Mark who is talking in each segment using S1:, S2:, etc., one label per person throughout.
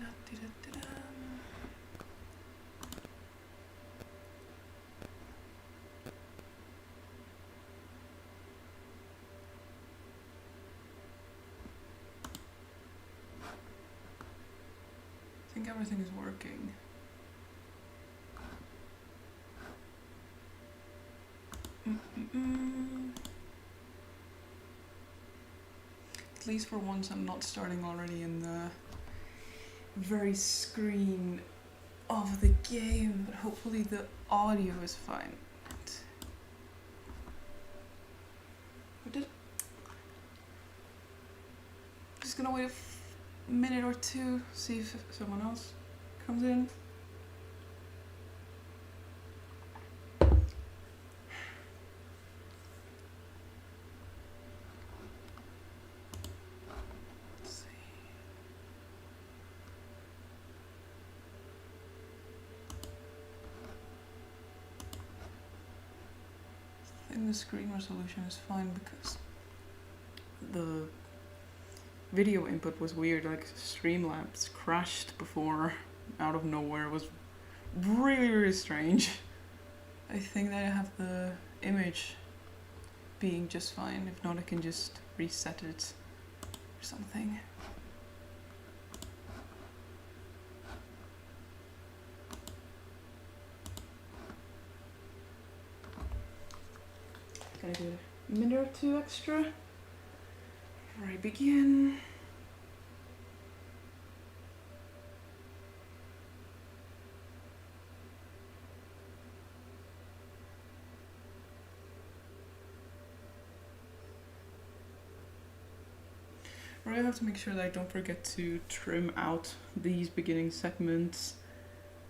S1: I think everything is working. At least for once I'm not starting already in the very screen of the game, but hopefully the audio is fine. Just gonna wait a minute or two, see if someone else comes in. I think the screen resolution is fine because the video input was weird, like Streamlabs crashed before out of nowhere. It was really strange. I think that I have the image being just fine. If not, I can just reset it or something. Gotta do a minute or two extra before I begin. I really have to make sure that I don't forget to trim out these beginning segments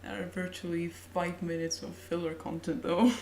S1: that are virtually 5 minutes of filler content though.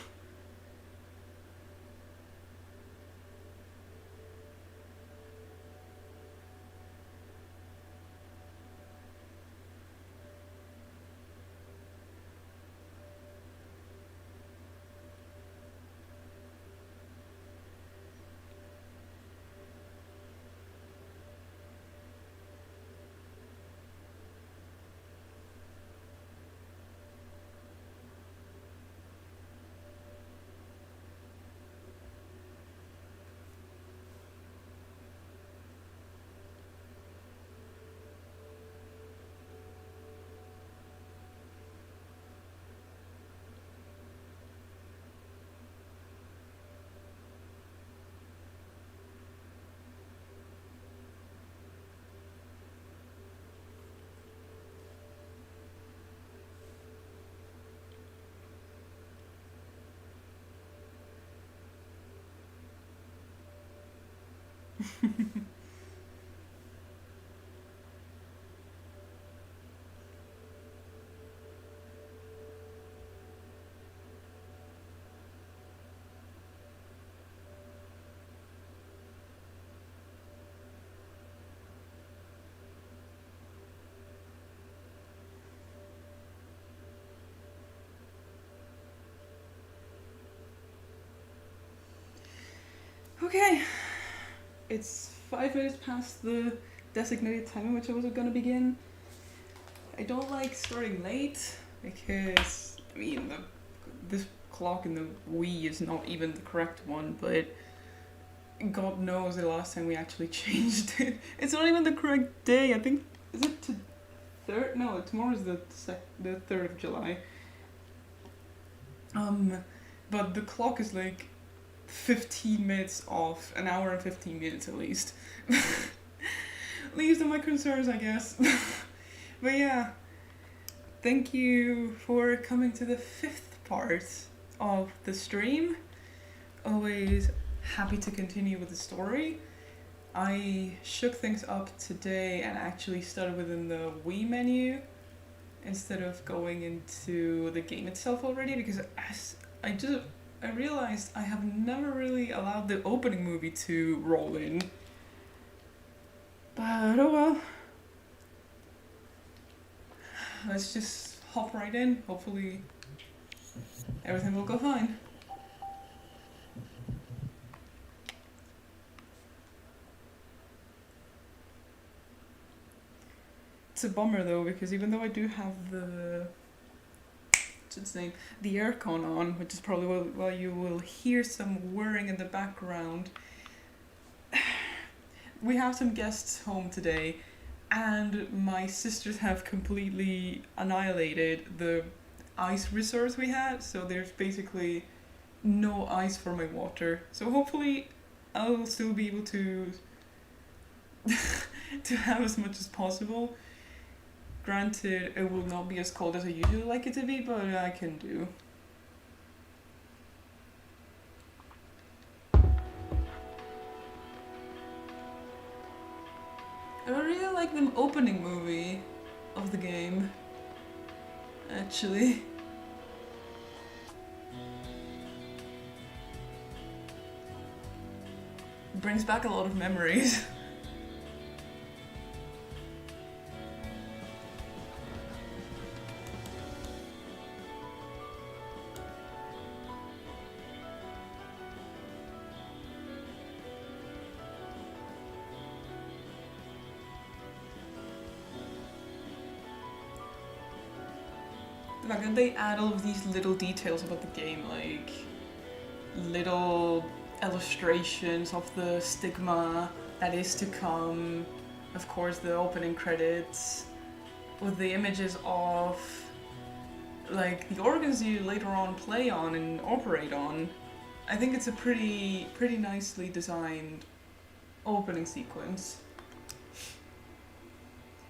S1: Okay, it's 5 minutes past the designated time in which I was gonna begin. I don't like starting late because, I mean, this clock in the Wii is not even the correct one, but God knows the last time we actually changed it. It's not even the correct day. I think, is it third? No, tomorrow is the 3rd of July. But the clock is like 15 minutes off, an hour and 15 minutes at least. Least of my concerns, I guess. But yeah, thank you for coming to the 5th part of the stream. Always happy to continue with the story. I shook things up today and actually started within the Wii menu instead of going into the game itself already, because as I realized I have never really allowed the opening movie to roll in. But oh well. Let's just hop right in. Hopefully everything will go fine. It's a bummer though, because even though I do have what's its name, the aircon on, which is probably why you will hear some whirring in the background. We have some guests home today, and my sisters have completely annihilated the ice resource we had, so there's basically no ice for my water. So hopefully I'll still be able to to have as much as possible. Granted, it will not be as cold as I usually like it to be, but I can do. I really like the opening movie of the game, actually. Brings back a lot of memories. The fact that they add all of these little details about the game, like little illustrations of the stigma that is to come, of course the opening credits, with the images of like the organs you later on play on and operate on. I think it's a pretty nicely designed opening sequence.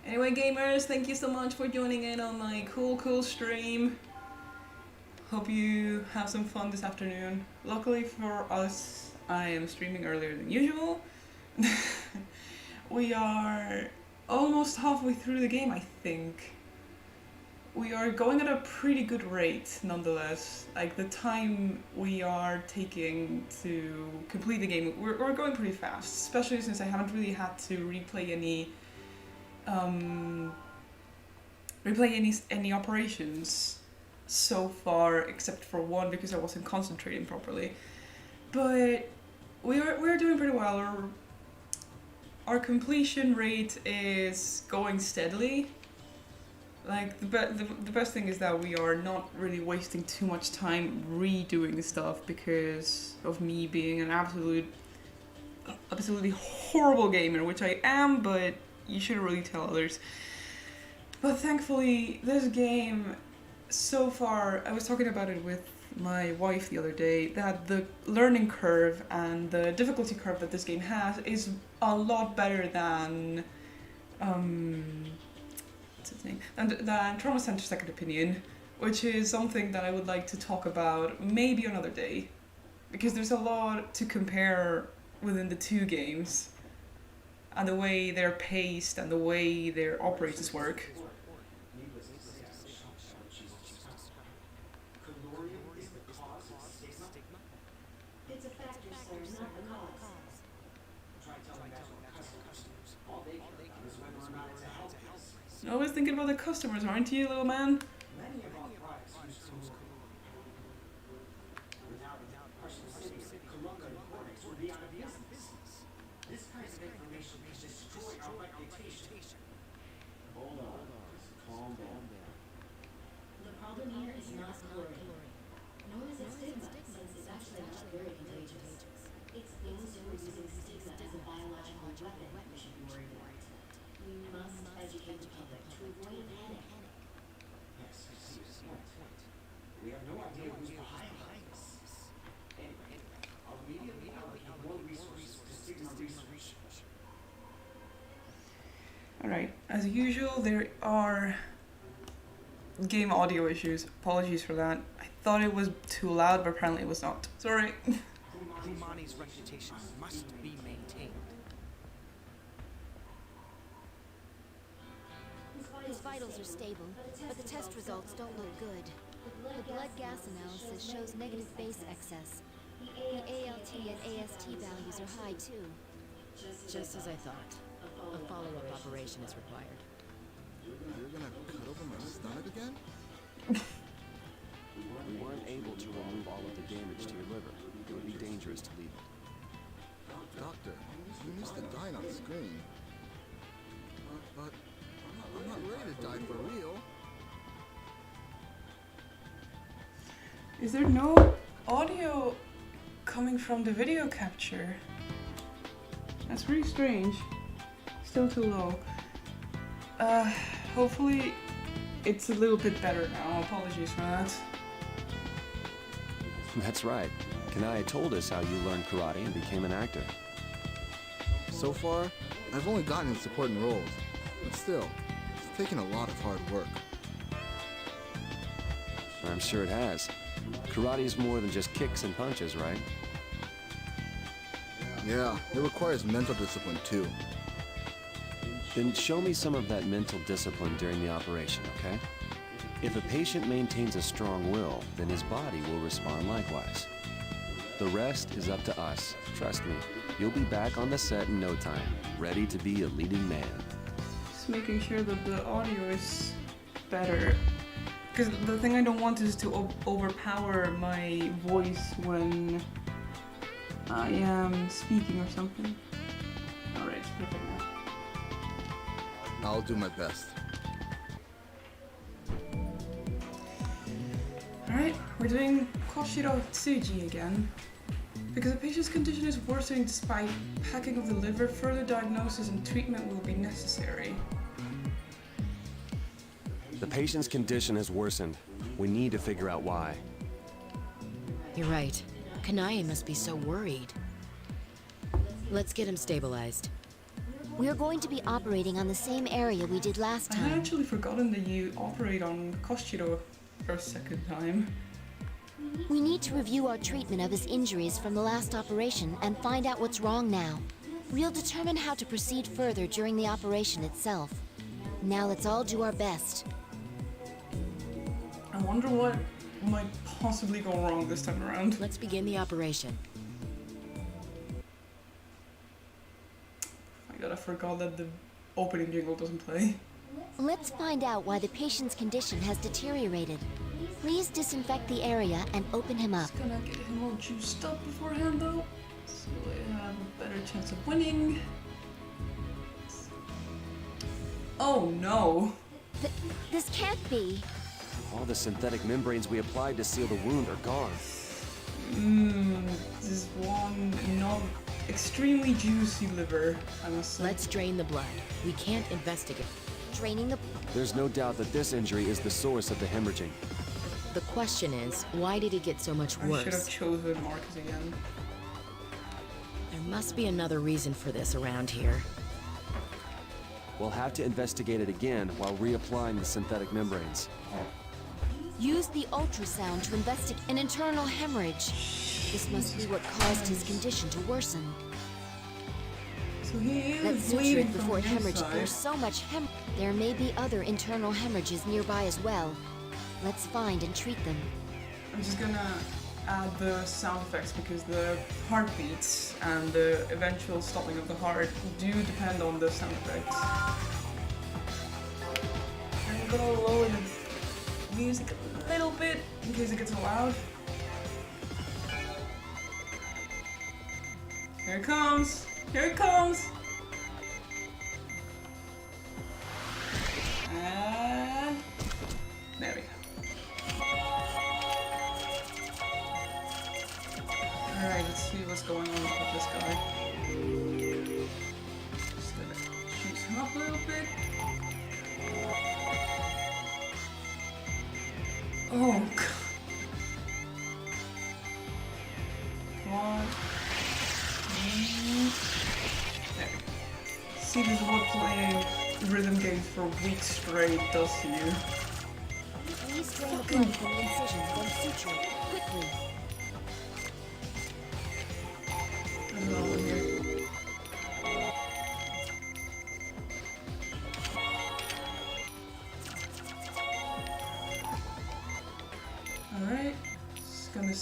S1: Anyway, gamers, thank you so much for joining in on my cool stream. Hope you have some fun this afternoon. Luckily for us, I am streaming earlier than usual. We are almost halfway through the game, I think. We are going at a pretty good rate, nonetheless. Like, the time we are taking to complete the game, we're going pretty fast, especially since I haven't really had to replay any operations so far, except for one because I wasn't concentrating properly. But we're doing pretty well. Our completion rate is going steadily. Like, the best thing is that we are not really wasting too much time redoing the stuff because of me being an absolutely horrible gamer, which I am, but you shouldn't really tell others. But thankfully, this game, so far, I was talking about it with my wife the other day, that the learning curve and the difficulty curve that this game has is a lot better than what's its name? Than Trauma Center Second Opinion, which is something that I would like to talk about maybe another day, because there's a lot to compare within the two games, and the way they're paced and the way their operators work. Always thinking about the customers, aren't you, little man?
S2: Many of our products use colloidal. Without it, our subsidiary, Colunga Cortex, would be out of business. This kind of information could destroy our reputation. Hold on, just calm down.
S3: The problem here is not chlorine, nor is it stigma, since it's actually not very contagious. It's those who are using stigma as a biological weapon we should be worried about. We must educate the public to avoid a panic.
S2: Yes, I see your point. We have no idea who's behind this. Anyway, I'll immediately allocate more resources to stigma research.
S1: Alright, as usual, there are game audio issues. Apologies for that. I thought it was too loud, but apparently it was not. Sorry.
S4: Kumani's reputation must be maintained.
S5: His vitals are stable, but the test results don't look good. The blood gas analysis shows negative base excess. The ALT and AST values are high too.
S6: Just as I thought. A follow-up operation is required.
S7: You're gonna cut open my stomach again?
S8: We weren't able to remove all of the damage to your liver. It would be dangerous to leave it.
S7: Doctor, you missed the dying on the screen. But I'm not Die for real.
S1: Is there no audio coming from the video capture? That's really strange. Still too low. Hopefully it's a little bit better now. Apologies for that.
S8: That's right. Kanai told us how you learned karate and became an actor.
S7: So far, I've only gotten in supporting roles, but still, it's taken a lot of hard work.
S8: I'm sure it has. Karate is more than just kicks and punches, right?
S7: Yeah, it requires mental discipline too.
S8: Then show me some of that mental discipline during the operation, okay? If a patient maintains a strong will, then his body will respond likewise. The rest is up to us. Trust me, you'll be back on the set in no time, ready to be a leading man.
S1: Just making sure that the audio is better. Because the thing I don't want is to overpower my voice when I am speaking or something. Alright, it's perfect now.
S7: I'll do my best.
S1: Alright, we're doing Koshiro Tsuji again. Because the patient's condition is worsening despite packing of the liver, further diagnosis and treatment will be necessary.
S8: The patient's condition has worsened. We need to figure out why.
S6: You're right. Kanai must be so worried. Let's get him stabilized.
S5: We're going to be operating on the same area we did last
S1: I had
S5: time.
S1: actually forgotten that you operate on Koshiro for a second time.
S5: We need to review our treatment of his injuries from the last operation and find out what's wrong now. We'll determine how to proceed further during the operation itself. Now let's all do our best.
S1: I wonder what might possibly go wrong this time around.
S6: Let's begin the operation.
S1: My god, I forgot that the opening jingle doesn't play.
S5: Let's find out why the patient's condition has deteriorated. Please disinfect the area and open him up.
S1: Just gonna get him all juiced up beforehand though, so I have a better chance of winning. Oh no!
S5: This can't be.
S8: All the synthetic membranes we applied to seal the wound are gone.
S1: This is one not extremely juicy liver, I must say.
S6: Let's drain the blood. We can't investigate.
S5: Draining the...
S8: There's no doubt that this injury is the source of the hemorrhaging.
S6: The question is, why did it get so much
S1: I should have
S6: worse?
S1: chosen Marcus again.
S6: There must be another reason for this around here.
S8: We'll have to investigate it again while reapplying the synthetic membranes.
S5: Use the ultrasound to investigate an internal hemorrhage. This must be what caused his condition to worsen.
S1: So he
S5: Let's
S1: is
S5: suture
S1: bleeding
S5: it before
S1: from
S5: it hemorrhages.
S1: inside.
S5: There's so much There may be other internal hemorrhages nearby as well. Let's find and treat them.
S1: I'm just gonna add the sound effects because the heartbeats and the eventual stopping of the heart do depend on the sound effects. I'm gonna lower the music a little bit in case it gets loud. Here it comes! Here it comes! And there we go. Alright, let's see what's going on with this guy. Just gonna juice him up a little bit. Oh god. Come on. There we go. See, this is what playing rhythm games for weeks straight does to you.
S5: Please drain the blood from the incision, then suture it quickly.
S1: There's another one here. Alright, just gonna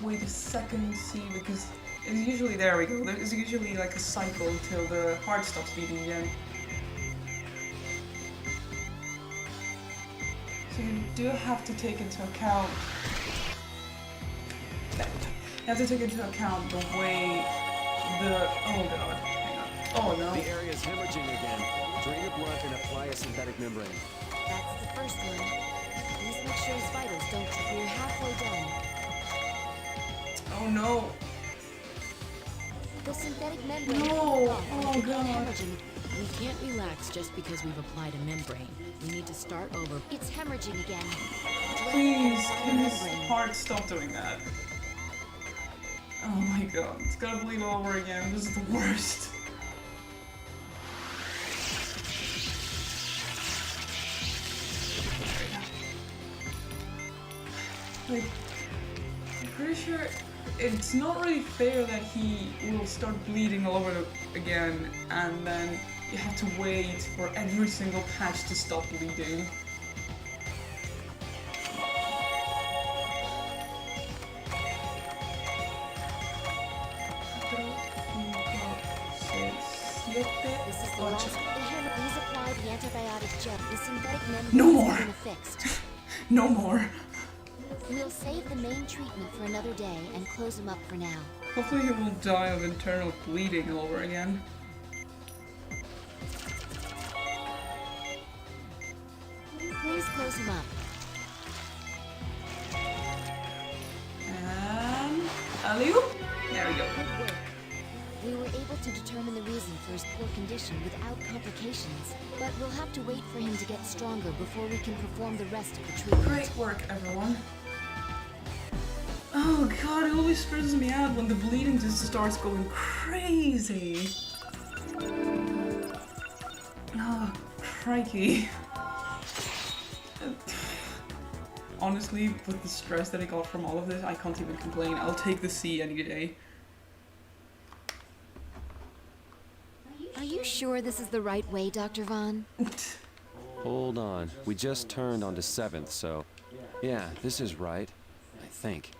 S1: wait a second to see because it's usually, there we go, there's usually like a cycle till the heart stops beating again. So you do have to take into account, you have to take into account the way the, oh god, hang on, oh no.
S8: The area's hemorrhaging again. Drain the blood and apply a synthetic membrane.
S5: That's the first one. Please make sure his vitals don't. We're halfway done.
S1: Oh no.
S5: The synthetic membrane.
S1: No.
S5: Oh,
S1: Oh god.
S5: hemorrhaging.
S6: We can't relax just because we've applied a membrane. We need to start over.
S5: It's hemorrhaging again.
S1: Please, can his
S5: Membrane.
S1: heart stop doing that? Oh my god, it's gonna bleed all over again. This is the worst. Like, I'm pretty sure it's not really fair that he will start bleeding all over again, and then you have to wait for every single patch to stop bleeding.
S5: This is the last. He's applied the antibiotic gel. The synthetic membrane
S1: No more.
S5: has been affixed.
S1: No more.
S5: We'll save the main treatment for another day and close him up for now.
S1: Hopefully he will die of internal bleeding all over again.
S5: Please close him up.
S1: And alley-oop. There we go.
S5: Good work. We were able to determine the reason for his poor condition without complications, but we'll have to wait for him to get stronger before we can perform the rest of the treatment.
S1: Great work, everyone. Oh god, it always stresses me out when the bleeding just starts going crazy. Oh, crikey. Honestly, with the stress that I got from all of this, I can't even complain. I'll take the C any day.
S5: Are you sure this is the right way, Dr. Vaughn?
S8: Hold on. We just turned onto 7th, so... Yeah, this is right. I think.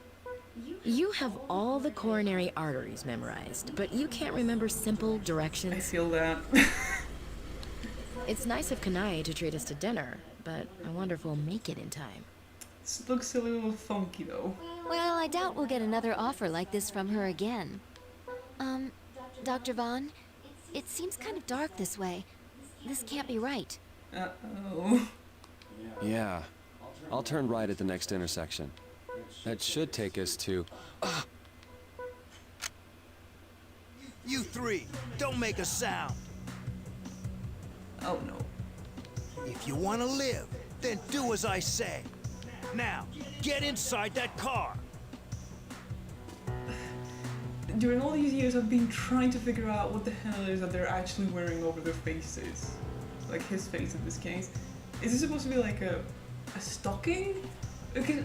S6: You have all the coronary arteries memorized, but you can't remember simple
S1: I
S6: directions.
S1: feel that.
S6: It's nice of Kanai to treat us to dinner, but I wonder if we'll make it in time.
S1: This looks a little funky though.
S5: Well, I doubt we'll get another offer like this from her again. Dr. Vaughn, it seems kind of dark this way. This can't be right.
S1: Uh-oh.
S8: Yeah. I'll turn right at the next intersection. That should take us to...
S9: You three, don't make a sound.
S1: Oh no.
S9: If you want to live, then do as I say. Now, get inside that car.
S1: During all these years, I've been trying to figure out what the hell it is that they're actually wearing over their faces. Like his face in this case. Is this supposed to be like a stocking? Because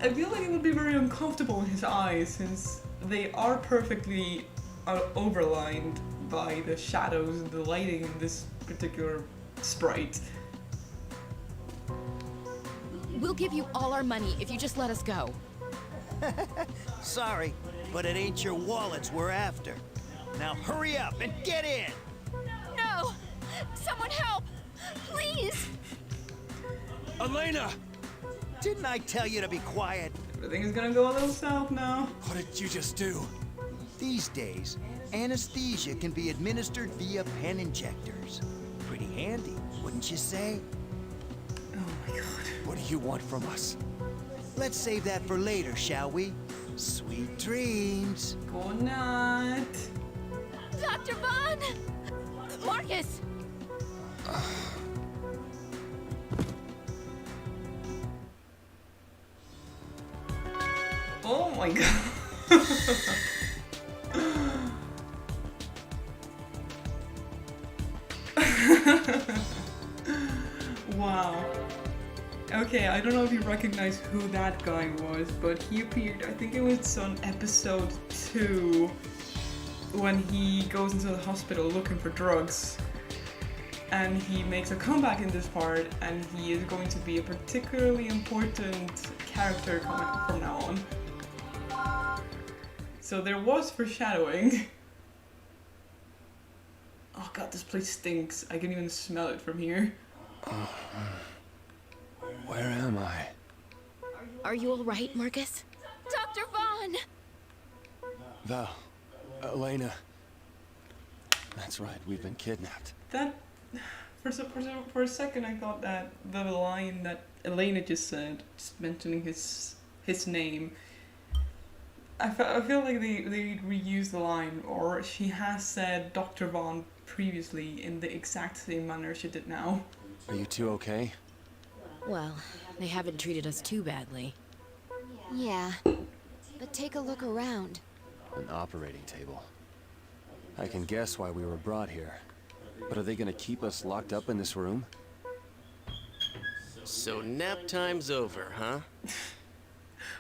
S1: I feel like it would be very uncomfortable in his eyes since they are perfectly overlined by the shadows and the lighting in this particular sprite.
S6: We'll give you all our money if you just let us go.
S9: Sorry, but it ain't your wallets we're after. Now hurry up and get in!
S5: No! Someone help! Please!
S9: Elena! Didn't I tell you to be quiet?
S1: Everything is gonna go a little south now.
S9: What did you just do? These days, anesthesia can be administered via pen injectors. Pretty handy, wouldn't you say?
S1: Oh my god.
S9: What do you want from us? Let's save that for later, shall we? Sweet dreams.
S1: Good night.
S5: Dr. Vaughn! Marcus!
S1: Oh my god. Wow. Okay, I don't know if you recognize who that guy was, but he appeared, I think it was on episode 2, when he goes into the hospital looking for drugs. And he makes a comeback in this part, and he is going to be a particularly important character coming from now on. So there was foreshadowing. Oh god, this place stinks. I can even smell it from here.
S8: Where am I?
S6: Are you all right, Marcus?
S5: Dr. Vaughn!
S8: Val. Elena. That's right, we've been kidnapped.
S1: That... For a second, I thought that the line that Elena just said, just mentioning his name, I feel like they reused the line, or she has said Dr. Vaughn previously in the exact same manner she did now.
S8: Are you two okay?
S6: Well, they haven't treated us too badly.
S5: Yeah, but take a look around.
S8: An operating table. I can guess why we were brought here. But are they gonna keep us locked up in this room?
S10: So nap time's over, huh?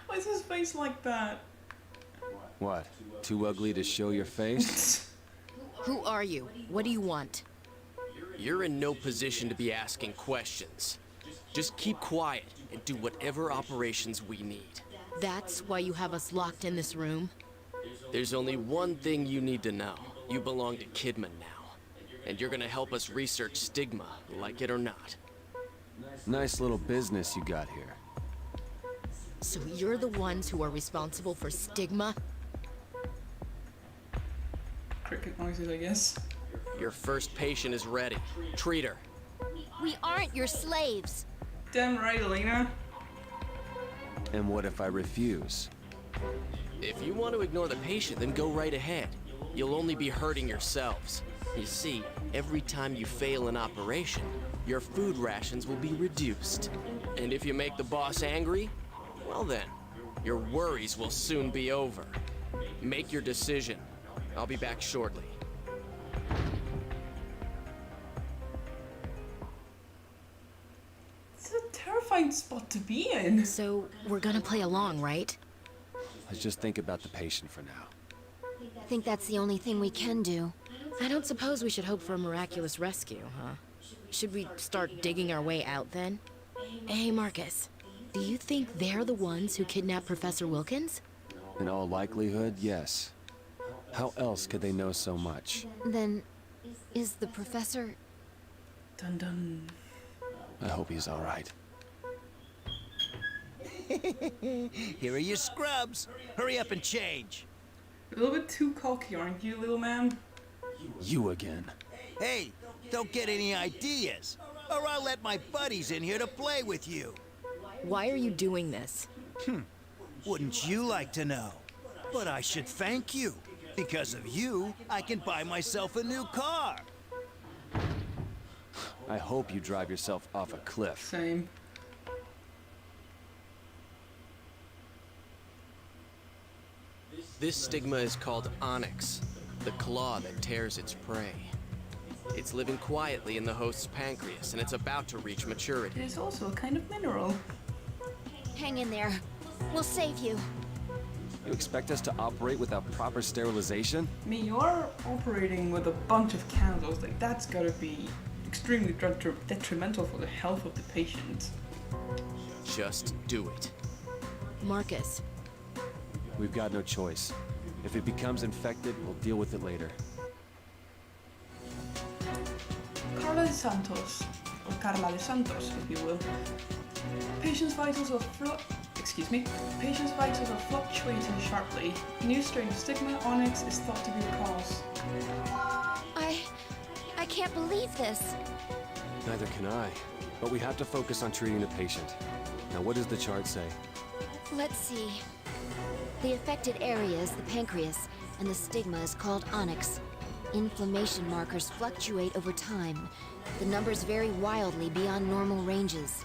S1: Why is his face like that?
S8: What? Too ugly to show your face?
S6: Who are you? What do you want?
S10: You're in no position to be asking questions. Just keep quiet and do whatever operations we need.
S6: That's why you have us locked in this room?
S10: There's only one thing you need to know. You belong to Kidman now. And you're gonna help us research Stigma, like it or not.
S8: Nice little business you got here.
S6: So you're the ones who are responsible for Stigma?
S1: Cricket noises, I guess.
S10: Your first patient is ready. Treat her.
S5: We aren't your slaves.
S1: Damn right, Elena.
S8: And what if I refuse?
S10: If you want to ignore the patient, then go right ahead. You'll only be hurting yourselves. You see, every time you fail an operation, your food rations will be reduced. And if you make the boss angry, well then, your worries will soon be over. Make your decision. I'll be back shortly.
S1: It's a terrifying spot to be in.
S6: So we're gonna play along, right?
S8: Let's just think about the patient for now.
S5: Think that's the only thing we can do.
S6: I don't suppose we should hope for a miraculous rescue, huh? Should we start digging our way out then? Hey, Marcus. Do you think they're the ones who kidnapped Professor Wilkins?
S8: In all likelihood, yes. How else could they know so much?
S5: Then, is the professor...
S1: Dun dun.
S8: I hope he's all right.
S9: Here are your scrubs. Hurry up and change.
S1: A little bit too cocky, aren't you, little man?
S8: You again.
S9: Hey, don't get any ideas, or I'll let my buddies in here to play with you.
S6: Why are you doing this?
S9: Wouldn't you like to know? But I should thank you. Because of you, I can buy myself a new car.
S8: I hope you drive yourself off a cliff.
S1: Same.
S10: This stigma is called onyx, the claw that tears its prey. It's living quietly in the host's pancreas, and it's about to reach maturity.
S1: It is also a kind of mineral.
S5: Hang in there. We'll save you.
S8: You expect us to operate without proper sterilization?
S1: I mean, you're operating with a bunch of candles. Like, that's gotta be extremely detrimental for the health of the patient.
S10: Just do it.
S6: Marcus,
S8: We've got no choice. If it becomes infected, we'll deal with it later.
S1: Carla de Santos, or Carla de Santos, if you will. Patient's vitals are fluctuating sharply. New strain of stigma onyx is thought to be the cause.
S5: I can't believe this.
S8: Neither can I. But we have to focus on treating the patient. Now, what does the chart say?
S5: Let's see. The affected area is the pancreas, and the stigma is called onyx. Inflammation markers fluctuate over time. The numbers vary wildly beyond normal ranges.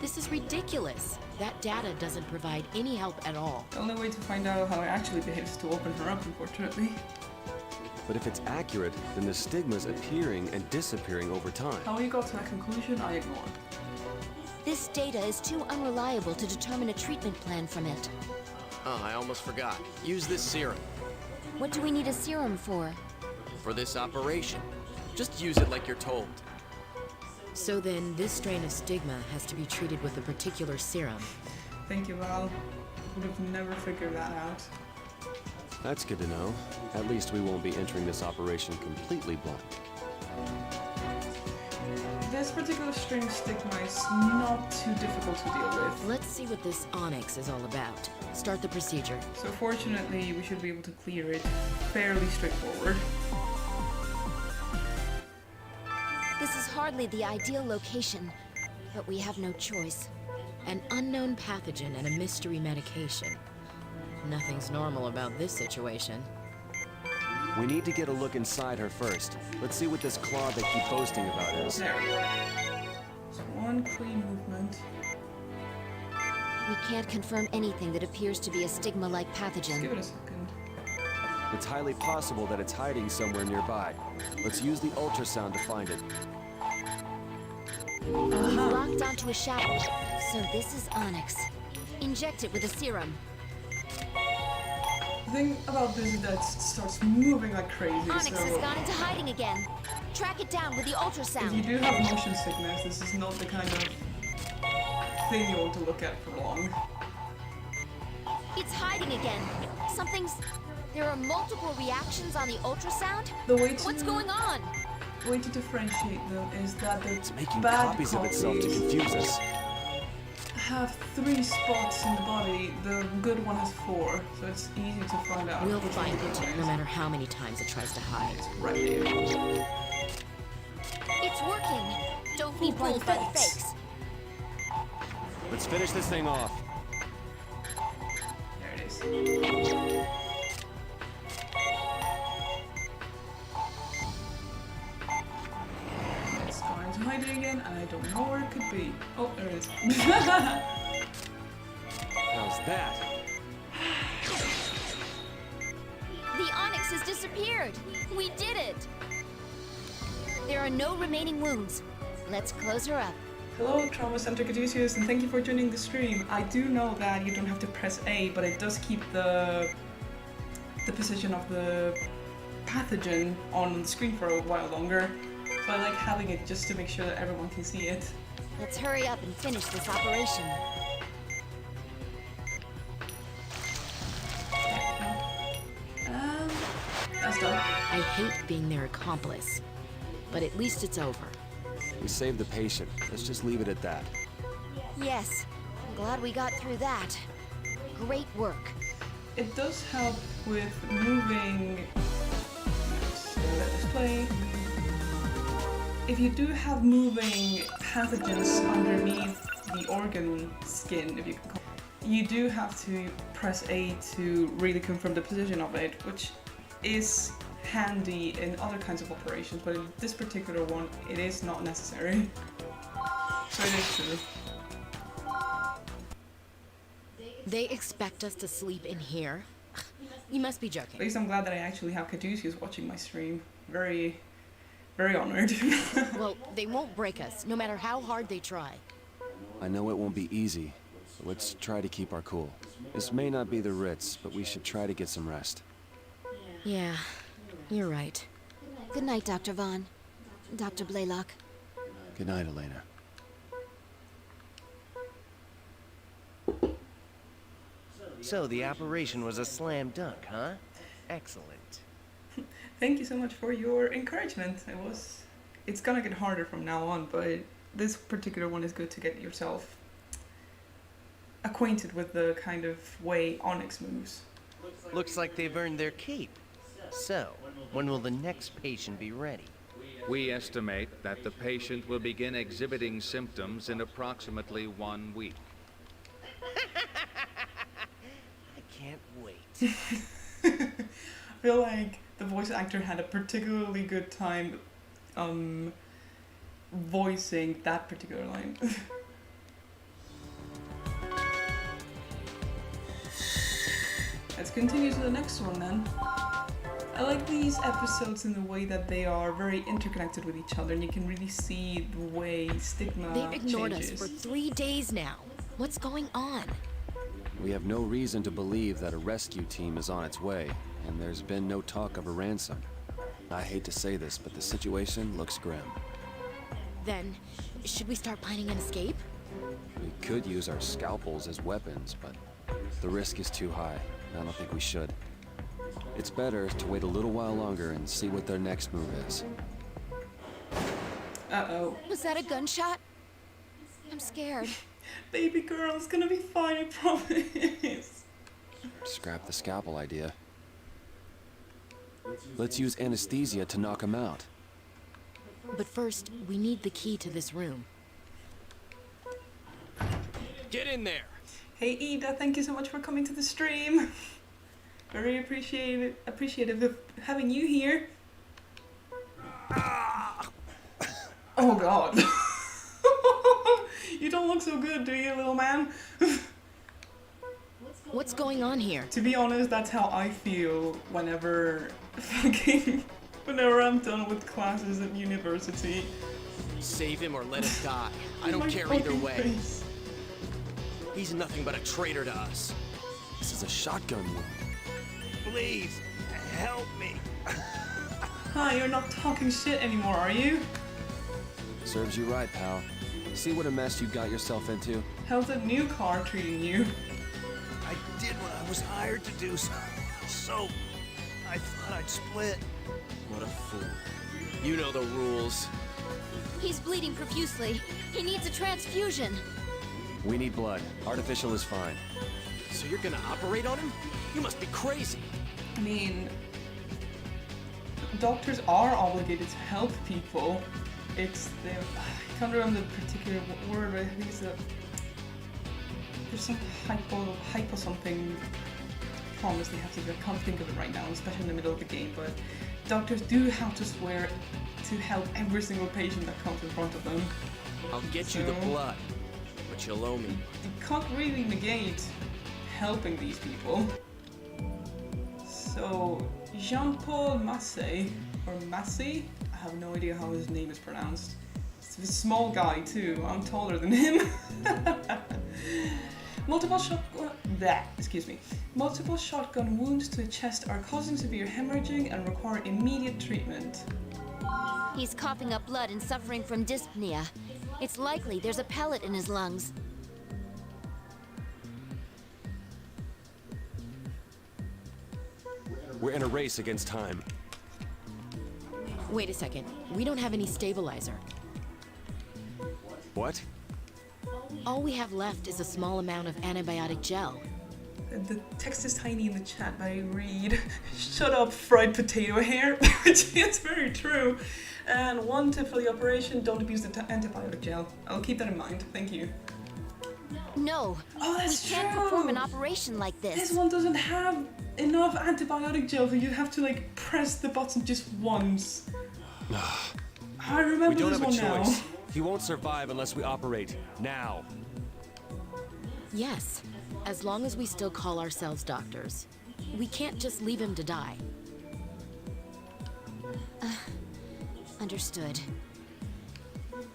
S6: this is ridiculous. That data doesn't provide any help at all.
S1: The only way to find out how it actually behaves is to open her up, unfortunately.
S8: But if it's accurate, then the stigma's appearing and disappearing over time.
S1: How you got to that conclusion, I ignore.
S5: This data is too unreliable to determine a treatment plan from it.
S10: Oh, I almost forgot. Use this serum.
S5: What do we need a serum for?
S10: For this operation. Just use it like you're told.
S6: So then, this strain of stigma has to be treated with a particular serum.
S1: Thank you, Val. Would have never figured that out.
S8: That's good to know. At least we won't be entering this operation completely blind.
S1: This particular strain of stigma is not too difficult to deal with.
S6: Let's see what this onyx is all about. Start the procedure.
S1: So fortunately, we should be able to clear it fairly straightforward.
S5: This is hardly the ideal location, but we have no choice.
S6: An unknown pathogen and a mystery medication. Nothing's normal about this situation.
S8: We need to get a look inside her first. Let's see what this claw they keep boasting about is.
S1: There we go. So one queen movement.
S5: We can't confirm anything that appears to be a stigma-like
S1: Let's give
S5: pathogen.
S1: it a second.
S8: It's highly possible that it's hiding somewhere nearby. Let's use the ultrasound to find it.
S5: We've locked onto a shadow, so this is Onyx. Inject it with a serum.
S1: The thing about this is that it starts moving like crazy,
S5: Onyx
S1: so
S5: has gone into hiding again. Track it down with the
S1: if you
S5: ultrasound.
S1: do have motion sickness, this is not the kind of thing you want to look at for long.
S5: It's hiding again. There are multiple reactions on the ultrasound?
S1: The way to
S5: What's going on?
S1: way to differentiate them is that the
S8: It's making
S1: bad
S8: copies of itself to
S1: copies
S8: confuse us.
S1: have 3 spots in the body. The good one has 4, so it's easy to find out.
S6: We'll
S1: which
S6: find
S1: one
S6: it,
S1: is.
S6: no matter how many times it tries to hide.
S1: Right there.
S5: It's working. Don't be
S1: Fooled by
S5: fooled by the
S1: fakes.
S5: fakes.
S8: Let's finish this thing off.
S1: There it is. It's going into hiding again, and I don't know where it could be. Oh, there it is.
S8: How's that?
S5: The Onyx has disappeared. We did it. There are no remaining wounds. Let's close her up.
S1: Hello, Trauma Center Caduceus, and thank you for joining the stream. I do know that you don't have to press A, but it does keep the position of the pathogen on the screen for a while longer. So I like having it just to make sure that everyone can see it.
S5: Let's hurry up and finish this operation.
S1: That's done.
S6: I hate being their accomplice, but at least it's over.
S8: We saved the patient. Let's just leave it at that.
S5: Yes, I'm glad we got through that. Great work.
S1: It does help with moving. Let's let this play. If you do have moving pathogens underneath the organ skin, if you can call it, you do have to press A to really confirm the position of it, which is handy in other kinds of operations, but in this particular one, it is not necessary. So it is true.
S6: They expect us to sleep in here? You must be
S1: At
S6: joking.
S1: least I'm glad that I actually have Caduceus watching my stream. Very, very honored.
S6: Well, they won't break us, no matter how hard they try.
S8: I know it won't be easy, but let's try to keep our cool. This may not be the Ritz, but we should try to get some rest.
S6: Yeah, you're right.
S5: Good night, Dr. Vaughn. Dr. Blaylock.
S8: Good night, Elena.
S11: So the operation was a slam dunk, huh? Excellent.
S1: Thank you so much for your encouragement. It's gonna get harder from now on, but this particular one is good to get yourself acquainted with the kind of way Onyx moves.
S11: Looks like they've earned their keep. So, when will the next patient be ready?
S12: We estimate that the patient will begin exhibiting symptoms in approximately 1 week.
S11: I can't wait.
S1: I feel like the voice actor had a particularly good time voicing that particular line. Let's continue to the next one then. I like these episodes in the way that they are very interconnected with each other, and you can really see the way stigma
S6: They've ignored
S1: changes.
S6: us for 3 days now. What's going on?
S8: We have no reason to believe that a rescue team is on its way, and there's been no talk of a ransom. I hate to say this, but the situation looks grim.
S6: Then, should we start planning an escape?
S8: We could use our scalpels as weapons, but the risk is too high. I don't think we should. It's better to wait a little while longer and see what their next move is.
S1: Uh-oh.
S5: Was that a gunshot? I'm scared.
S1: Baby girl, it's gonna be fine, I promise.
S8: Scrap the scalpel idea. Let's use anesthesia to knock him out.
S6: But first, we need the key to this room.
S10: Get in there!
S1: Hey Ida, thank you so much for coming to the stream. Very appreciative of having you here. Oh god. You don't look so good, do you, little man?
S6: What's going on here?
S1: To be honest, that's how I feel whenever I'm done with classes at university.
S10: Save him or let him die. I don't
S1: My
S10: care either
S1: fucking
S10: way.
S1: face.
S10: He's nothing but a traitor to us.
S8: This is a shotgun wound.
S9: Please, help me.
S1: Hi, you're not talking shit anymore, are you?
S8: Serves you right, pal. See what a mess you got yourself into?
S1: How's that new car treating you?
S9: I did what I was hired to do, so I thought I'd split.
S10: What a fool. You know the rules.
S5: He's bleeding profusely. He needs a transfusion.
S8: We need blood. Artificial is fine.
S10: So you're gonna operate on him? You must be crazy.
S1: I mean, doctors are obligated to help people. It's the, I can't remember the particular word, but I think it's there's some hypo something promise they have to do. I can't think of it right now, especially in the middle of the game, but doctors do have to swear to help every single patient that comes in front of them.
S10: I'll get you the blood, but you'll owe me.
S1: You can't really negate helping these people. So, Jean-Paul Massé, or Massé? I have no idea how his name is pronounced. He's a small guy too, I'm taller than him. Multiple shotgun wounds to the chest are causing severe hemorrhaging and require immediate treatment.
S5: He's coughing up blood and suffering from dyspnea. It's likely there's a pellet in his lungs.
S8: We're in a race against time.
S6: Wait a second. We don't have any stabilizer.
S8: What?
S6: All we have left is a small amount of antibiotic gel.
S1: The text is tiny in the chat, but I read, "Shut up, fried potato hair," which is very true. And one tip for the operation, don't abuse the antibiotic gel. I'll keep that in mind, thank you.
S5: No,
S1: Oh, that's
S5: we can't
S1: true.
S5: perform an operation like this.
S1: This one doesn't have enough antibiotic gel, so you have to like press the button just once. I remember
S8: We don't
S1: this
S8: have a
S1: one
S8: choice.
S1: now.
S8: He won't survive unless we operate. Now.
S6: Yes, as long as we still call ourselves doctors. We can't just leave him to die.
S5: Understood.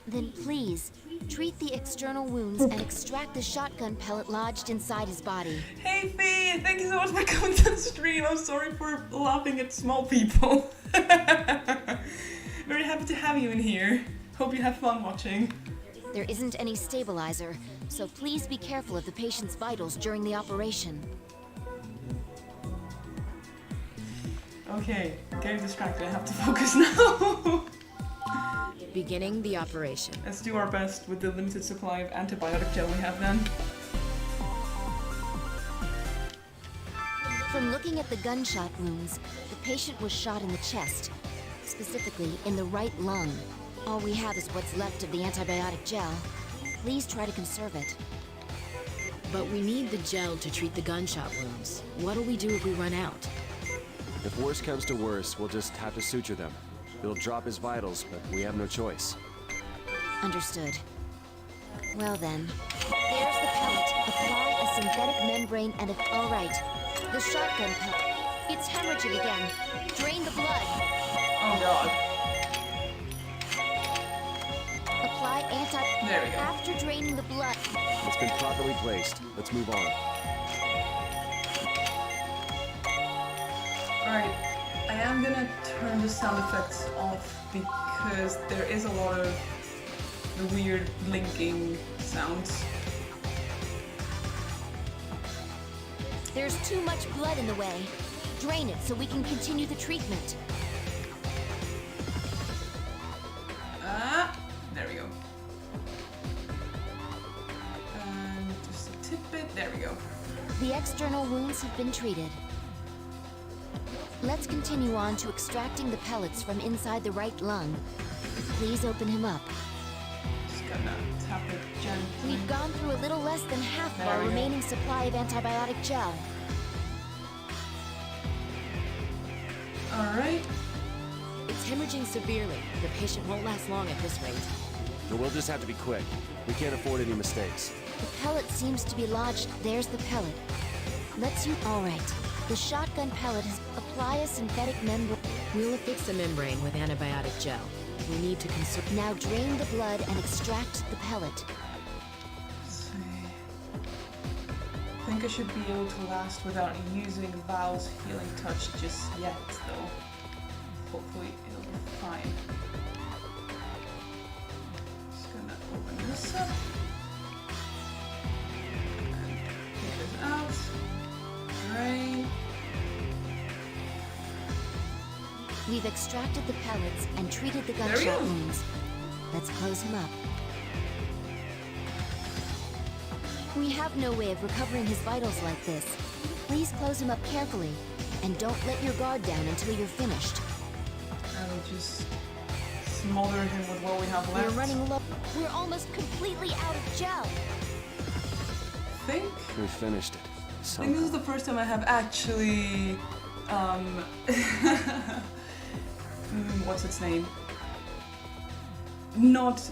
S5: Then please, treat the external wounds and extract the shotgun pellet lodged inside his body.
S1: Hey Fee, thank you so much for coming to the stream. I'm sorry for laughing at small people. Very happy to have you in here. Hope you have fun watching.
S5: There isn't any stabilizer, so please be careful of the patient's vitals during the operation.
S1: Okay, getting distracted. I have to focus now.
S6: Beginning the operation.
S1: Let's do our best with the limited supply of antibiotic gel we have then.
S5: From looking at the gunshot wounds, the patient was shot in the chest, specifically in the right lung. All we have is what's left of the antibiotic gel. Please try to conserve it.
S6: But we need the gel to treat the gunshot wounds. What'll we do if we run out?
S8: If worse comes to worse, we'll just have to suture them. It'll drop his vitals, but we have no choice.
S5: Understood. Well then, there's the pellet. Apply a synthetic membrane and all right. The shotgun pellet. It's hemorrhaging again. Drain the blood.
S1: Oh god.
S5: Apply
S1: There we go.
S5: After draining the blood.
S8: It's been properly placed. Let's move on.
S1: Alright, I am gonna turn the sound effects off because there is a lot of the weird blinking sounds.
S5: There's too much blood in the way. Drain it so we can continue the treatment.
S1: There we go. And just a tidbit, there we go.
S5: The external wounds have been treated. Let's continue on to extracting the pellets from inside the right lung. Please open him up.
S1: Just gonna tap it gently.
S5: We've gone through a little less than half of
S1: There
S5: our
S1: we go.
S5: remaining supply of antibiotic gel.
S1: Alright.
S6: It's hemorrhaging severely. The patient won't last long at this rate.
S8: But we'll just have to be quick. We can't afford any mistakes.
S5: The pellet seems to be lodged. There's the pellet. Let's use. Alright. The shotgun pellet has. Apply a synthetic membrane.
S6: We'll affix a membrane with antibiotic gel. We need to conserve.
S5: Now drain the blood and extract the pellet.
S1: Let's see. I think I should be able to last without using Val's healing touch just yet, though. Hopefully it'll be fine. Just gonna open this up. And take this out. Drain.
S5: We've extracted the pellets and treated the
S1: There we
S5: gunshot
S1: go.
S5: wounds. Let's close him up. We have no way of recovering his vitals like this. Please close him up carefully, and don't let your guard down until you're finished.
S1: I will just smother him with what we have left.
S5: We're running low. We're almost completely out of gel.
S1: I think
S8: We finished it.
S1: I think this
S8: Somehow.
S1: is the first time I have actually, what's its name? Not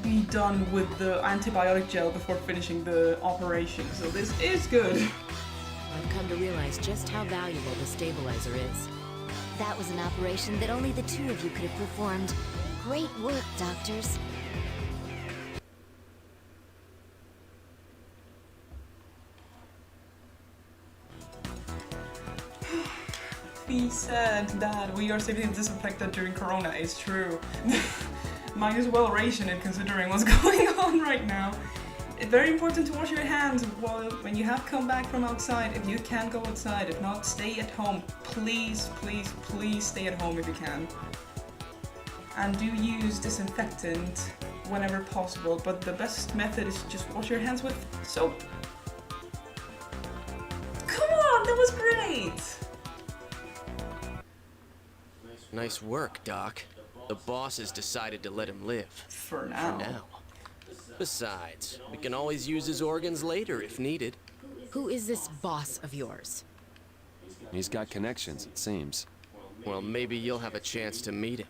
S1: be done with the antibiotic gel before finishing the operation, so this is good.
S6: I've come to realize just how valuable the stabilizer is.
S5: That was an operation that only the two of you could have performed. Great work, doctors.
S1: He said that we are safely disinfected during Corona. It's true. Might as well ration it considering what's going on right now. It's very important to wash your hands when you have come back from outside. If you can go outside, if not, stay at home. Please, please, please stay at home if you can. And do use disinfectant whenever possible, but the best method is just wash your hands with soap. Come on, that was great!
S10: Nice work, Doc. The boss has decided to let him live.
S1: For now.
S10: Besides, we can always use his organs later if needed.
S6: Who is this boss of yours?
S8: He's got connections, it seems.
S10: Well, maybe you'll have a chance to meet him.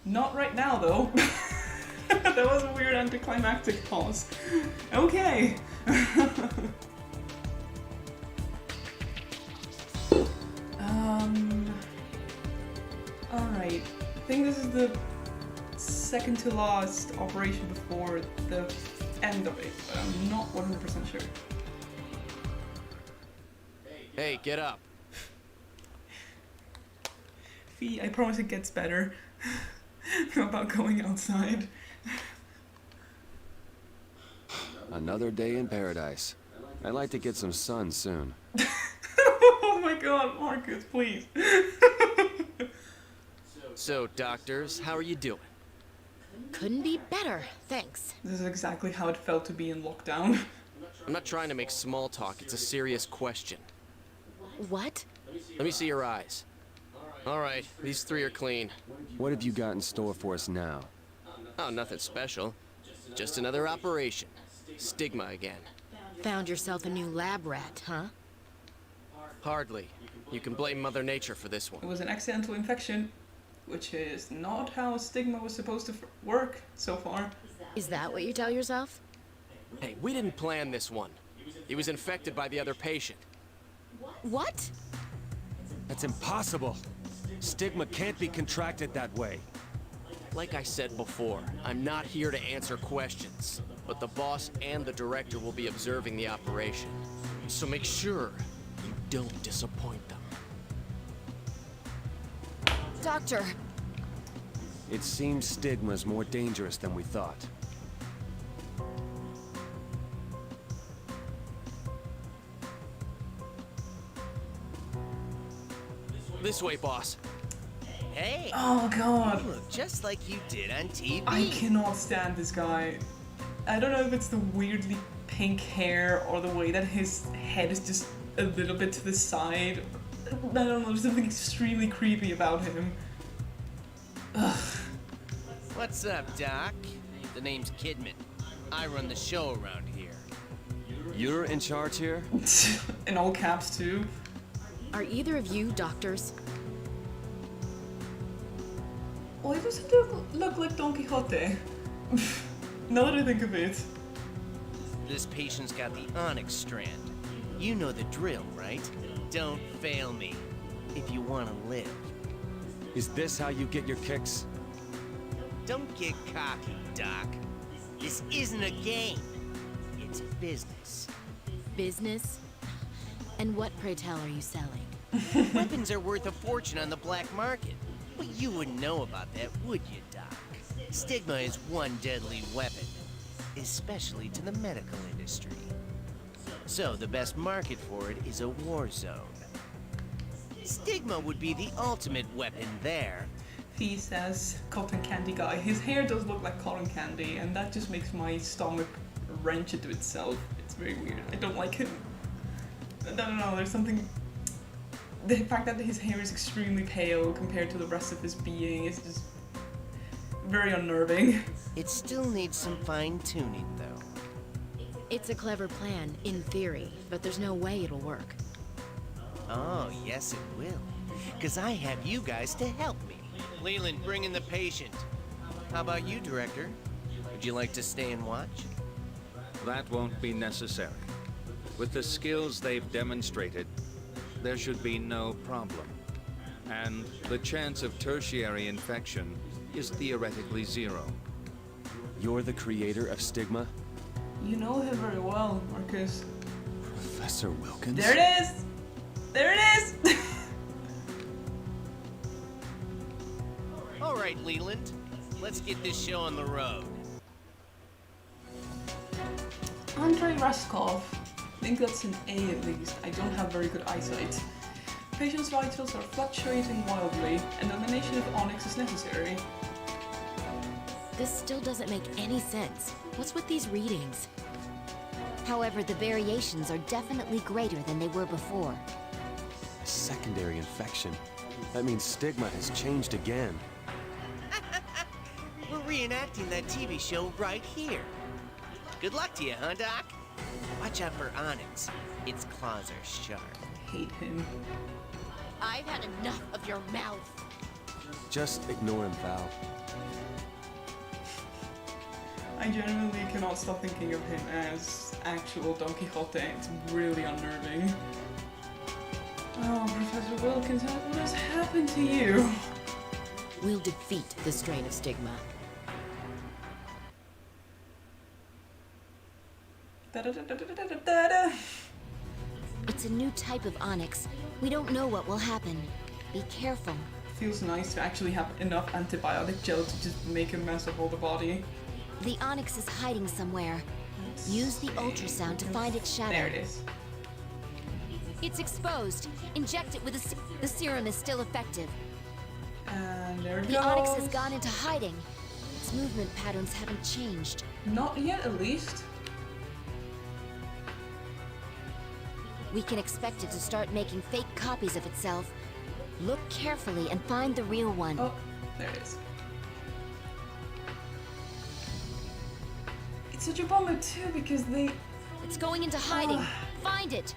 S1: Not right now, though. That was a weird anticlimactic pause. Okay. Alright. I think this is the second to last operation before the end of it, but I'm not 100% sure.
S10: Hey, get up.
S1: Fee, I promise it gets better. About going outside.
S8: Another day in paradise. I'd like to get some sun soon.
S1: Oh my god, Marcus, please.
S10: So, doctors, how are you doing?
S6: Couldn't be better, thanks.
S1: This is exactly how it felt to be in lockdown.
S10: I'm not trying to make small talk, it's a serious question.
S6: What?
S10: Let me see your eyes. All right, these three are clean.
S8: What have you got in store for us now?
S10: Oh, nothing special. Just another operation. Stigma again.
S6: Found yourself a new lab rat, huh?
S10: Hardly. You can blame Mother Nature for this
S1: It
S10: one.
S1: was an accidental infection, which is not how stigma was supposed to work so far.
S6: Is that what you tell yourself?
S10: Hey, we didn't plan this one. He was infected by the other patient.
S6: What?
S8: That's impossible. Stigma can't be contracted that way.
S10: Like I said before, I'm not here to answer questions, but the boss and the director will be observing the operation. So make sure you don't disappoint them.
S5: Doctor,
S8: It seems stigma's more dangerous than we thought.
S10: This way, boss.
S11: Hey!
S1: Oh god.
S11: You look just like you did on TV.
S1: I cannot stand this guy. I don't know if it's the weirdly pink hair or the way that his head is just a little bit to the side. I don't know, there's something extremely creepy about him. Ugh.
S11: What's up, Doc? The name's Kidman. I run the show around here.
S8: You're in charge here?
S1: In all caps, too.
S6: Are either of you doctors?
S1: Why does it look like Don Quixote? Now that I think of it.
S11: This patient's got the onyx strand. You know the drill, right? Don't fail me if you want to live.
S8: Is this how you get your kicks?
S11: Don't get cocky, Doc. This isn't a game. It's business.
S6: Business? And what, pray tell, are you selling?
S11: Weapons are worth a fortune on the black market. But you wouldn't know about that, would you, Doc? Stigma is one deadly weapon, especially to the medical industry. So the best market for it is a war zone. Stigma would be the ultimate weapon there.
S1: He says cotton candy guy. His hair does look like cotton candy, and that just makes my stomach wrench into itself. It's very weird. I don't like him. I don't know, there's something... The fact that his hair is extremely pale compared to the rest of his being is just very unnerving.
S11: It still needs some fine-tuning, though.
S6: It's a clever plan, in theory, but there's no way it'll work.
S11: Oh, yes it will. Because I have you guys to help me. Leland, bring in the patient. How about you, Director? Would you like to stay and watch?
S12: That won't be necessary. With the skills they've demonstrated, there should be no problem. And the chance of tertiary infection is theoretically zero.
S8: You're the creator of Stigma?
S1: You know him very well, Marcus.
S8: Professor Wilkins?
S1: There it is! There it is!
S11: All right, Leland. Let's get this show on the road.
S1: Andrei Raskov. I think that's an A at least. I don't have very good eyesight. Patient's vitals are fluctuating wildly. An elimination of onyx is necessary.
S6: This still doesn't make any sense. What's with these readings?
S5: However, the variations are definitely greater than they were before.
S8: Secondary infection. That means Stigma has changed again.
S11: We're reenacting that TV show right here. Good luck to you, huh, Doc? Watch out for Onyx. Its claws are sharp.
S1: Hate him.
S6: I've had enough of your mouth.
S8: Just ignore him, Val.
S1: I genuinely cannot stop thinking of him as actual Don Quixote. It's really unnerving. Oh, Professor Wilkins, what has happened to you?
S6: We'll defeat the strain of Stigma.
S5: It's a new type of onyx. We don't know what will happen. Be careful.
S1: Feels nice to actually have enough antibiotic gel to just make a mess of all the body.
S5: The onyx is hiding somewhere. Use the ultrasound to find its shadow.
S1: There it is.
S5: It's exposed. Inject it with the serum is still effective.
S1: And there it
S5: The
S1: goes.
S5: onyx has gone into hiding. Its movement patterns haven't changed.
S1: Not yet, at least.
S5: We can expect it to start making fake copies of itself. Look carefully and find the real one.
S1: Oh, there it is. It's such a bummer too because
S5: It's going into hiding. Find it.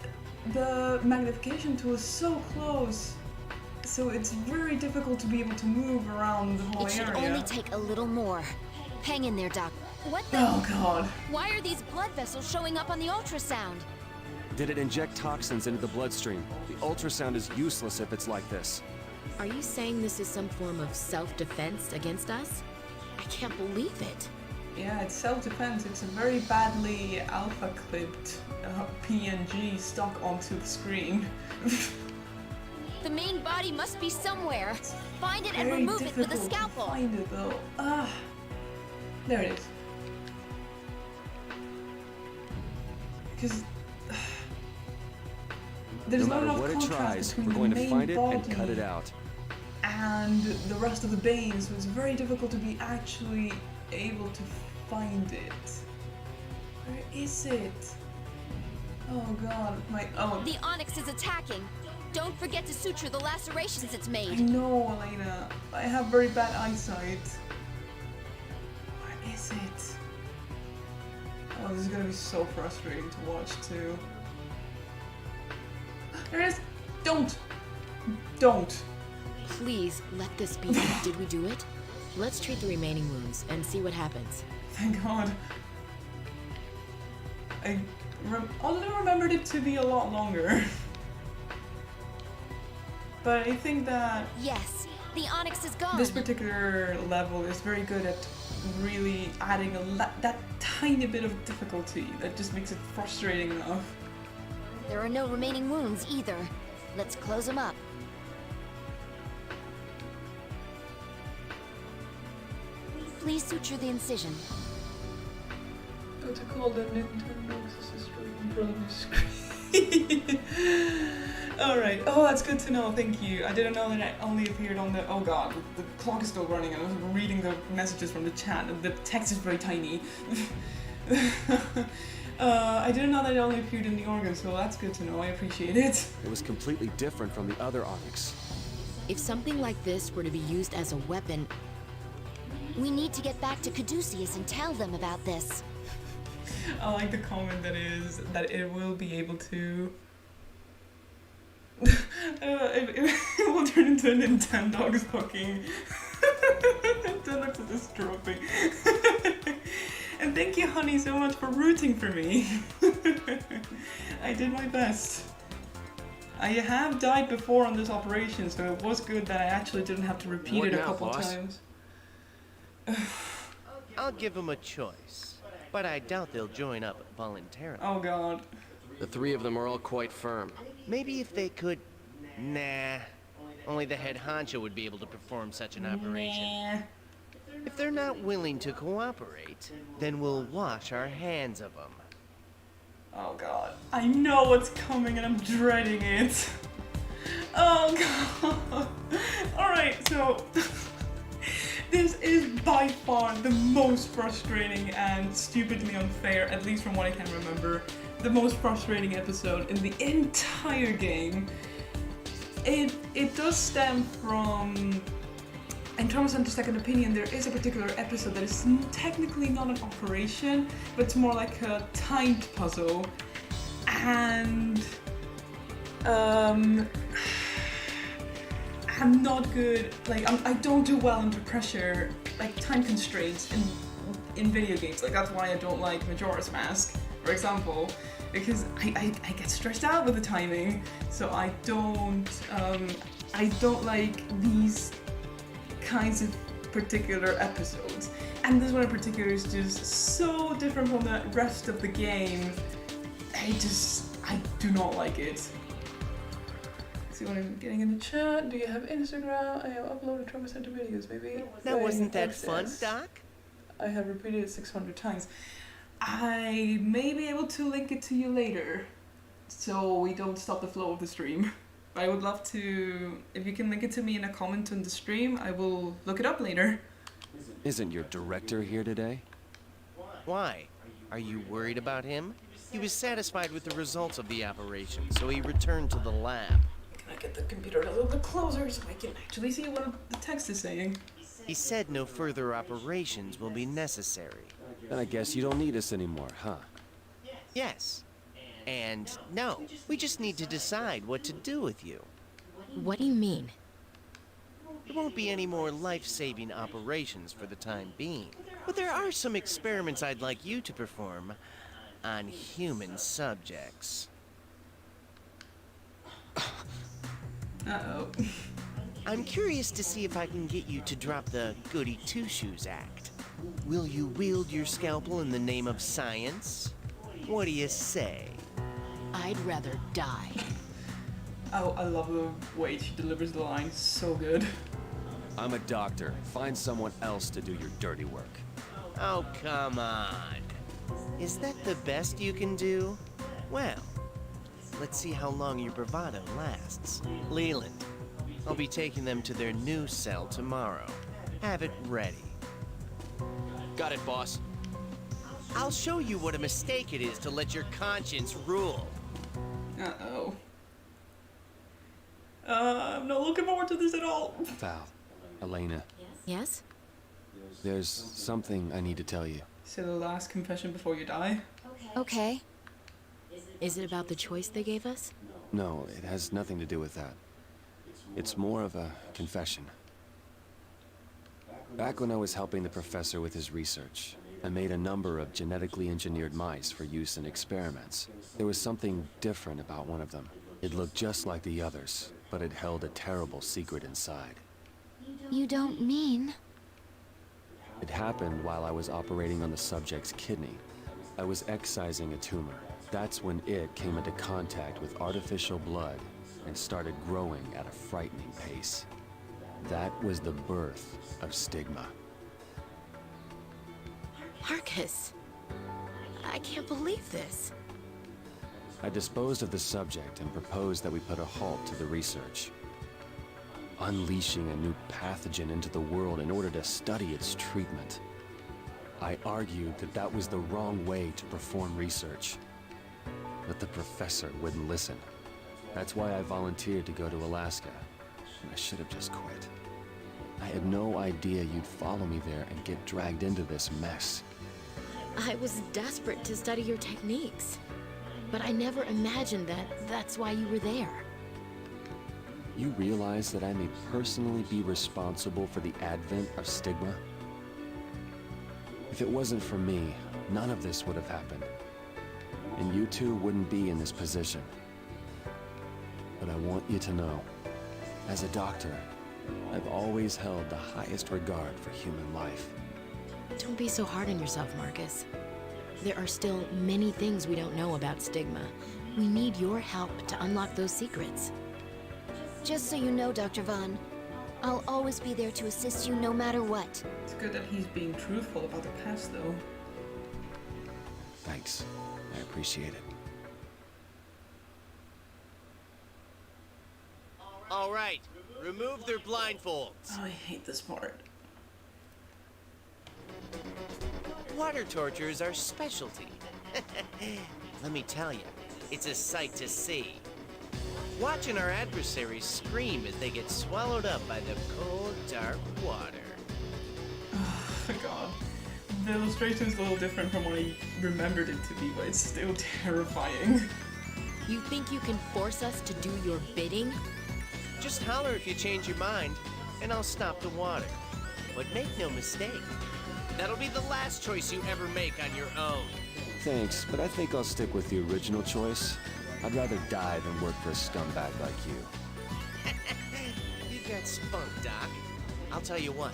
S1: The magnification tool is so close. So it's very difficult to be able to move around the whole
S5: It should
S1: area.
S5: only take a little more. Hang in there, Doc. What the?
S1: Oh god.
S5: Why are these blood vessels showing up on the ultrasound?
S8: Did it inject toxins into the bloodstream? The ultrasound is useless if it's like this.
S6: Are you saying this is some form of self-defense against us? I can't believe it.
S1: Yeah, it's self-defense. It's a very badly alpha-clipped PNG stuck onto the screen.
S5: The main body must be somewhere. Find it and
S1: Very
S5: remove it with a
S1: difficult to
S5: scalpel.
S1: find it though. Ah, there it is. Because there's
S8: No
S1: not
S8: matter
S1: enough
S8: what it
S1: contrast
S8: tries,
S1: between
S8: we're
S1: the
S8: going to
S1: main
S8: find it
S1: body
S8: and cut it out.
S1: and the rest of the vein, so it's very difficult to be actually able to find it. Where is it? Oh god, my
S5: The onyx is attacking. Don't forget to suture the lacerations it's
S1: I
S5: made.
S1: know, Elena. I have very bad eyesight. Where is it? Oh, this is gonna be so frustrating to watch too. There it is! Don't! Don't!
S6: Please, let this be. Did we do it? Let's treat the remaining wounds and see what happens.
S1: Thank God. I only remembered it to be a lot longer. But I think that
S5: Yes, the onyx is gone.
S1: this particular level is very good at really adding that tiny bit of difficulty that just makes it frustrating enough.
S5: There are no remaining wounds either. Let's close them up. Please suture the incision.
S1: What's it called? The Nintendo System controller screen. Alright. Oh, that's good to know. Thank you. I didn't know that it only appeared on the... Oh god, the clock is still running and I was reading the messages from the chat and the text is very tiny. I didn't know that it only appeared in the organ, so that's good to know. I appreciate it.
S8: It was completely different from the other onyx.
S6: If something like this were to be used as a weapon,
S5: We need to get back to Caduceus and tell them about this.
S1: I like the comment that is that it will be able to. It will turn into a Nintendo's fucking. Nintendo's is disturbing. And thank you, honey, so much for rooting for me. I did my best. I have died before on this operation, so it was good that I actually didn't have to repeat
S10: What
S1: it a
S10: now,
S1: couple
S10: boss?
S1: times.
S11: I'll give them a choice, but I doubt they'll join up voluntarily.
S1: Oh god.
S10: The three of them are all quite firm.
S11: Maybe if they could... Nah. Only the head honcho would be able to perform such an operation.
S1: Nah.
S11: If they're not willing to cooperate, then we'll wash our hands of them.
S1: Oh god. I know what's coming and I'm dreading it. Oh god. Alright, so this is by far the most frustrating and stupidly unfair, at least from what I can remember, the most frustrating episode in the entire game. It does stem from, in terms of the second opinion, there is a particular episode that is technically not an operation, but it's more like a timed puzzle. And I'm not good, like I don't do well under pressure, like time constraints in video games. Like that's why I don't like Majora's Mask, for example, because I get stressed out with the timing. So I don't like these kinds of particular episodes. And this one in particular is just so different from the rest of the game. I do not like it. See what I'm getting in the chat. Do you have Instagram? I have uploaded Trauma Center videos, baby.
S11: Now, wasn't that fun,
S1: Access.
S11: Doc?
S1: I have repeated it 600 times. I may be able to link it to you later, so we don't stop the flow of the stream. But I would love to, if you can link it to me in a comment on the stream, I will look it up later.
S8: Isn't your director here today?
S11: Why? Are you worried about him? He was satisfied with the results of the operation, so he returned to the lab.
S1: Can I get the computer a little bit closer so I can actually see what the text is saying?
S11: He said no further operations will be necessary.
S8: Then I guess you don't need us anymore, huh?
S11: Yes. And no, we just need to decide what to do with you.
S6: what do you mean?
S11: There won't be any more life-saving operations for the time being. But there are some experiments I'd like you to perform on human subjects.
S1: Uh-oh.
S11: I'm curious to see if I can get you to drop the goody two-shoes act. Will you wield your scalpel in the name of science? What do you say?
S6: I'd rather die.
S1: Oh, I love the way she delivers the line. So good.
S8: I'm a doctor. Find someone else to do your dirty work.
S11: Oh, come on. Is that the best you can do? Well, let's see how long your bravado lasts. Leland, I'll be taking them to their new cell tomorrow. Have it ready.
S10: Got it, boss.
S11: I'll show you what a mistake it is to let your conscience rule.
S1: Uh-oh. I'm not looking forward to this at all.
S8: Val, Elena,
S6: Yes?
S8: there's something I need to tell you.
S1: Say the last confession before you die.
S5: Okay.
S6: Is it about the choice they gave us?
S8: No, it has nothing to do with that. It's more of a confession. Back when I was helping the professor with his research, I made a number of genetically engineered mice for use in experiments. There was something different about one of them. It looked just like the others, but it held a terrible secret inside.
S5: You don't mean...
S8: It happened while I was operating on the subject's kidney. I was excising a tumor. That's when it came into contact with artificial blood and started growing at a frightening pace. That was the birth of Stigma.
S6: Marcus! I can't believe this.
S8: I disposed of the subject and proposed that we put a halt to the research. Unleashing a new pathogen into the world in order to study its treatment. I argued that that was the wrong way to perform research. But the professor wouldn't listen. That's why I volunteered to go to Alaska. And I should have just quit. I had no idea you'd follow me there and get dragged into this mess.
S6: I was desperate to study your techniques. But I never imagined that that's why you were there.
S8: You realize that I may personally be responsible for the advent of Stigma? If it wasn't for me, none of this would have happened. And you two wouldn't be in this position. But I want you to know, as a doctor, I've always held the highest regard for human life.
S6: Don't be so hard on yourself, Marcus. There are still many things we don't know about Stigma. We need your help to unlock those secrets.
S5: Just so you know, Dr. Vaughn, I'll always be there to assist you no matter what.
S1: It's good that he's being truthful about the past, though.
S8: Thanks. I appreciate it.
S11: All right, remove their blindfolds.
S1: Oh, I hate this part.
S11: Water torture is our specialty. Let me tell you, it's a sight to see. Watching our adversaries scream as they get swallowed up by the cold, dark water.
S1: Oh my god. The illustration is a little different from what I remembered it to be, but it's still terrifying.
S6: You think you can force us to do your bidding?
S11: Just holler if you change your mind, and I'll stop the water. But make no mistake, that'll be the last choice you ever make on your own.
S8: Thanks, but I think I'll stick with the original choice. I'd rather die than work for a scumbag like you.
S11: You got spunk, Doc. I'll tell you what.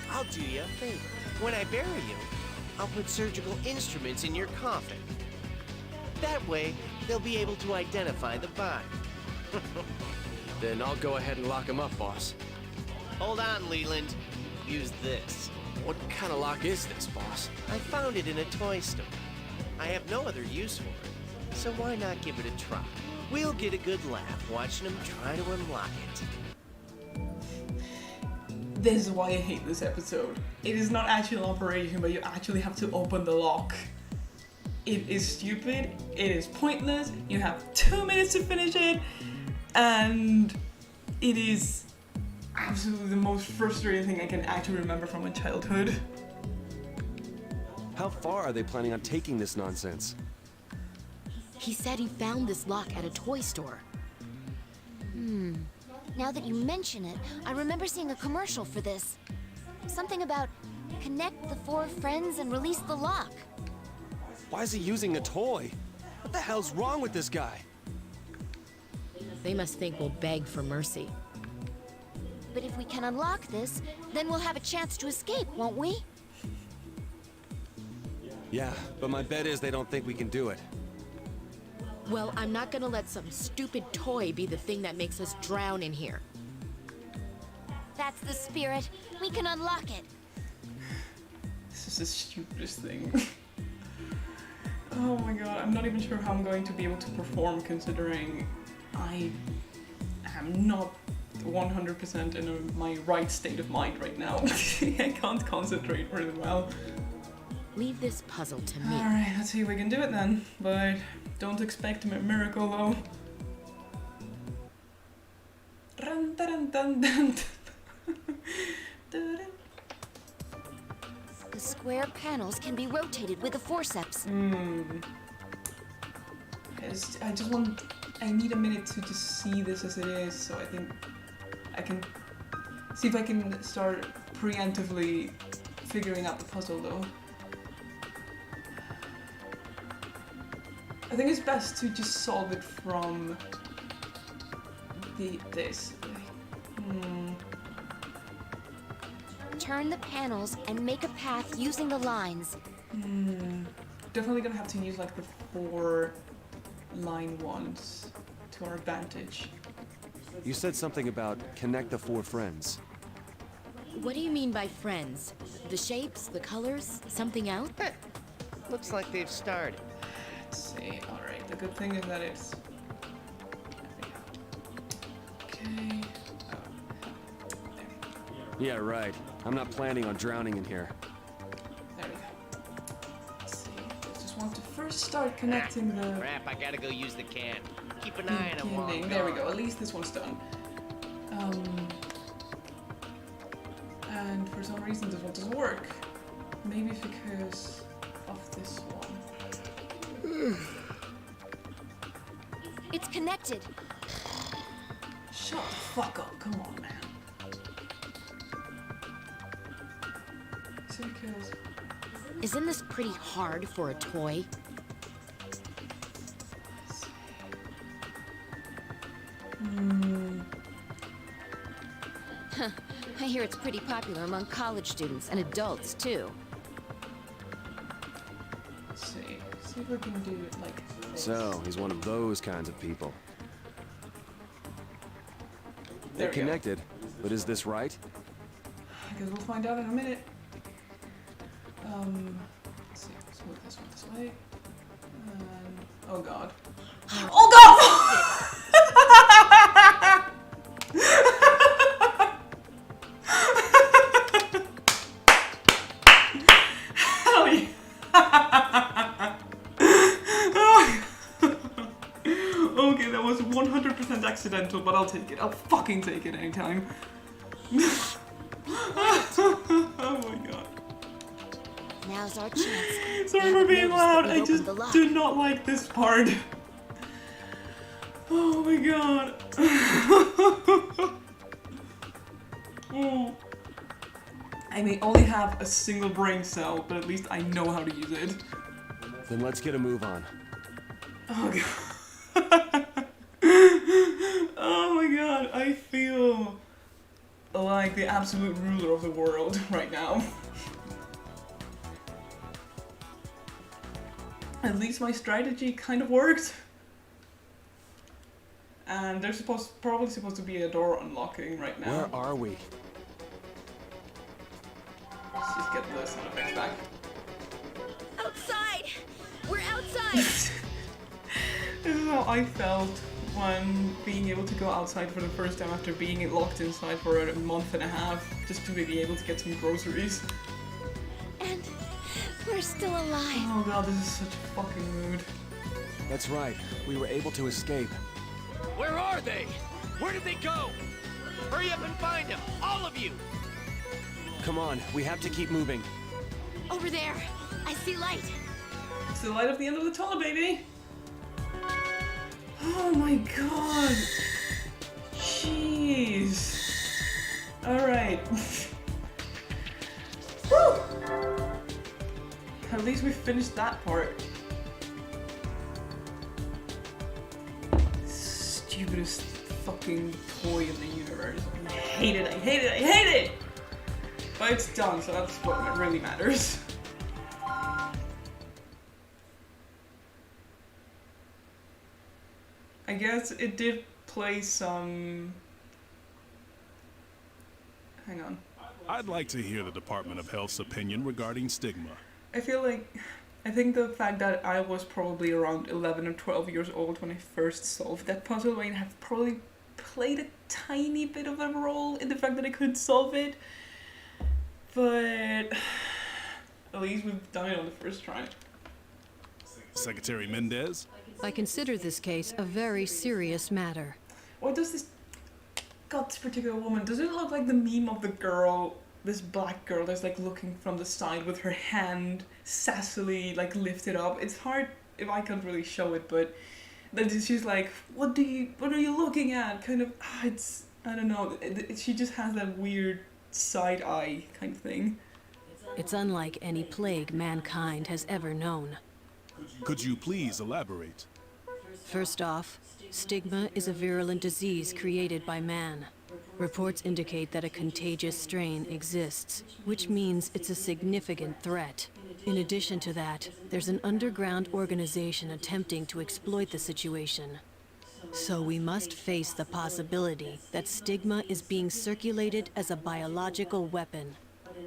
S11: I'll do you a favor. When I bury you, I'll put surgical instruments in your coffin. That way, they'll be able to identify the body.
S10: Then I'll go ahead and lock him up, boss.
S11: Hold on, Leland. Use this.
S10: What kind of lock is this, boss?
S11: I found it in a toy store. I have no other use for it, so why not give it a try? We'll get a good laugh watching him try to unlock it.
S1: This is why I hate this episode. It is not actually an operation, but you actually have to open the lock. It is stupid, it is pointless, you have 2 minutes to finish it, and it is absolutely the most frustrating thing I can actually remember from my childhood.
S8: How far are they planning on taking this nonsense?
S6: He said he found this lock at a toy store.
S5: Now that you mention it, I remember seeing a commercial for this. Something about connect the 4 friends and release the lock.
S8: Why is he using a toy? What the hell's wrong with this guy?
S6: They must think we'll beg for mercy.
S5: But if we can unlock this, then we'll have a chance to escape, won't we?
S8: Yeah, but my bet is they don't think we can do it.
S6: Well, I'm not gonna let some stupid toy be the thing that makes us drown in here.
S5: That's the spirit. We can unlock it.
S1: This is the stupidest thing. Oh my god, I'm not even sure how I'm going to be able to perform considering I am not 100% in my right state of mind right now. I can't concentrate really well.
S6: Leave this puzzle to me.
S1: Alright, let's see if we can do it then, but don't expect a miracle though. dun, dun, dun. Dun.
S5: The square panels can be rotated with a forceps.
S1: I need a minute to just see this as it is, so I think I can see if I can start preemptively figuring out the puzzle though. I think it's best to just solve it from this.
S5: Turn the panels and make a path using the lines.
S1: Definitely gonna have to use like the 4 line ones to our advantage.
S8: You said something about connect the 4 friends.
S6: What do you mean by friends? The shapes, the colors, something else?
S11: Looks like they've started.
S1: Let's see. Alright, the good thing is that it's... Okay.
S8: Yeah, right. I'm not planning on drowning in here.
S1: There we go. Let's see. I just want to first start connecting the...
S11: Crap, I gotta go use the can. Keep an eye on him while I'm
S1: There we
S11: gone.
S1: go. At least this one's done. And for some reason this one doesn't work. Maybe because of this one.
S5: It's connected.
S1: Shut the fuck up. Come on, man. Because...
S6: Isn't this pretty hard for a toy?
S5: I hear it's pretty popular among college students and adults too.
S1: Let's see. See if we can do it like this.
S8: So, he's one of those kinds of people.
S1: There
S8: They're
S1: we go.
S8: connected, but is this right?
S1: I guess we'll find out in a minute. Let's see. Let's move this one this way. Oh god. Oh god! Hell yeah! Okay, that was 100% accidental, but I'll take it. I'll fucking take it anytime. Oh my god.
S5: Now's our chance.
S1: Sorry for being loud, I just do not like this part. Oh my god. Oh. I may only have a single brain cell, but at least I know how to use it.
S8: Then let's get a move on.
S1: Oh god. Oh my god, I feel like the absolute ruler of the world right now. At least my strategy kind of worked. And there's probably supposed to be a door unlocking right now.
S8: Where are we?
S1: Let's just get the sound effects back.
S5: Outside! We're outside!
S1: This is how I felt when being able to go outside for the first time after being locked inside for a month and a half just to be able to get some groceries.
S5: And we're still alive.
S1: Oh god, this is such a fucking mood.
S8: That's right. We were able to escape.
S11: Where are they? Where did they go? Hurry up and find them, all of you!
S8: Come on, we have to keep moving.
S5: Over there. I see light.
S1: It's the light at the end of the tunnel, baby! Oh my god! Jeez. Alright. Woo! At least we finished that part. Stupidest fucking toy in the universe. I hate it, I hate it, I hate it! But it's done, so that's what really matters. I guess it did play some... Hang on.
S13: I'd like to hear the Department of Health's opinion regarding stigma.
S1: I think the fact that I was probably around 11 or 12 years old when I first solved that puzzle might have probably played a tiny bit of a role in the fact that I could solve it. But at least we've done it on the first try.
S13: Secretary Mendez?
S14: I consider this case a very serious matter.
S1: What does this... God, this particular woman, does it look like the meme of the girl, this black girl that's like looking from the side with her hand sassily like lifted up? It's hard if I can't really show it, but then she's like, what are you looking at? Kind of, it's, I don't know, she just has that weird side eye kind of thing.
S14: It's unlike any plague mankind has ever known.
S13: Could you please elaborate?
S14: First off, stigma is a virulent disease created by man. Reports indicate that a contagious strain exists, which means it's a significant threat. In addition to that, there's an underground organization attempting to exploit the situation. So we must face the possibility that stigma is being circulated as a biological weapon.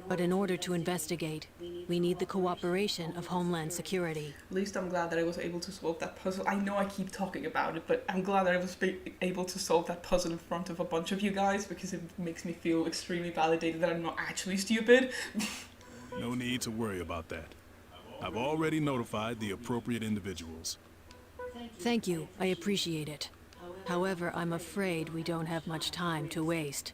S14: But in order to investigate, we need the cooperation of Homeland Security.
S1: At least I'm glad that I was able to solve that puzzle. I know I keep talking about it, but I'm glad that I was able to solve that puzzle in front of a bunch of you guys, because it makes me feel extremely validated that I'm not actually stupid.
S13: No need to worry about that. I've already notified the appropriate individuals.
S14: Thank you, I appreciate it. However, I'm afraid we don't have much time to waste.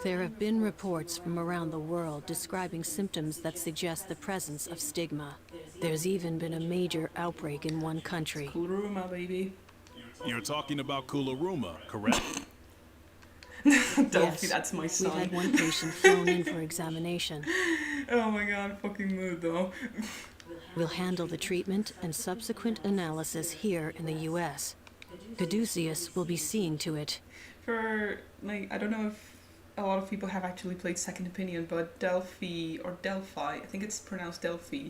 S14: There have been reports from around the world describing symptoms that suggest the presence of stigma. There's even been a major outbreak in one country.
S1: Kuluruma, baby.
S13: You're talking about Kularuma, correct?
S1: Delphi, that's my son.
S14: We had one patient flown in for examination.
S1: Oh my god, fucking mood though.
S14: We'll handle the treatment and subsequent analysis here in the US. Caduceus will be seeing to it.
S1: For, like, I don't know if a lot of people have actually played Second Opinion, but Delphi, or Delphi, I think it's pronounced Delphi,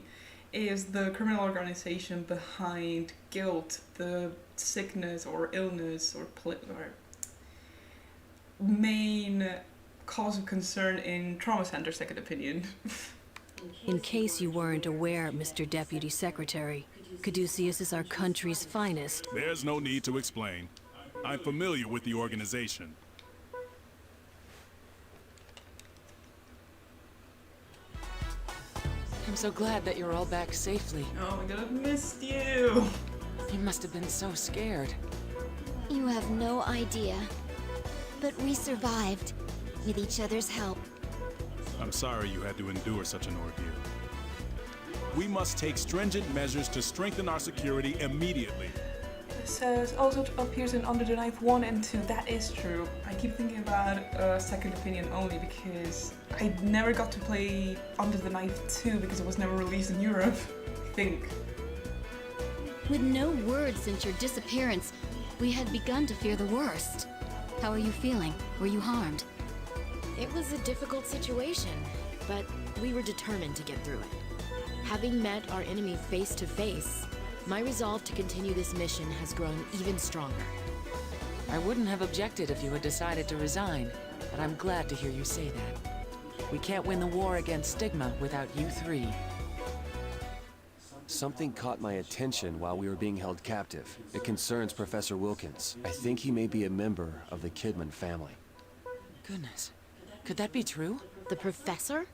S1: is the criminal organization behind guilt, the sickness or illness or main cause of concern in Trauma Center Second Opinion.
S14: In case you weren't aware, Mr. Deputy Secretary, Caduceus is our country's finest.
S13: There's no need to explain. I'm familiar with the organization.
S15: I'm so glad that you're all back safely.
S1: Oh my god, I've missed you!
S15: You must have been so scared.
S5: You have no idea. But we survived, with each other's help.
S13: I'm sorry you had to endure such an ordeal. We must take stringent measures to strengthen our security immediately.
S1: It says also appears in Under the Knife 1 and 2. That is true. I keep thinking about Second Opinion only because I never got to play Under the Knife 2 because it was never released in Europe, I think.
S5: With no word since your disappearance, we had begun to fear the worst. How are you feeling? Were you harmed?
S6: It was a difficult situation, but we were determined to get through it. Having met our enemy face to face, my resolve to continue this mission has grown even stronger.
S15: I wouldn't have objected if you had decided to resign, but I'm glad to hear you say that. We can't win the war against stigma without you three.
S8: Something caught my attention while we were being held captive. It concerns Professor Wilkins. I think he may be a member of the Kidman family.
S15: Goodness. Could that be true?
S6: The professor?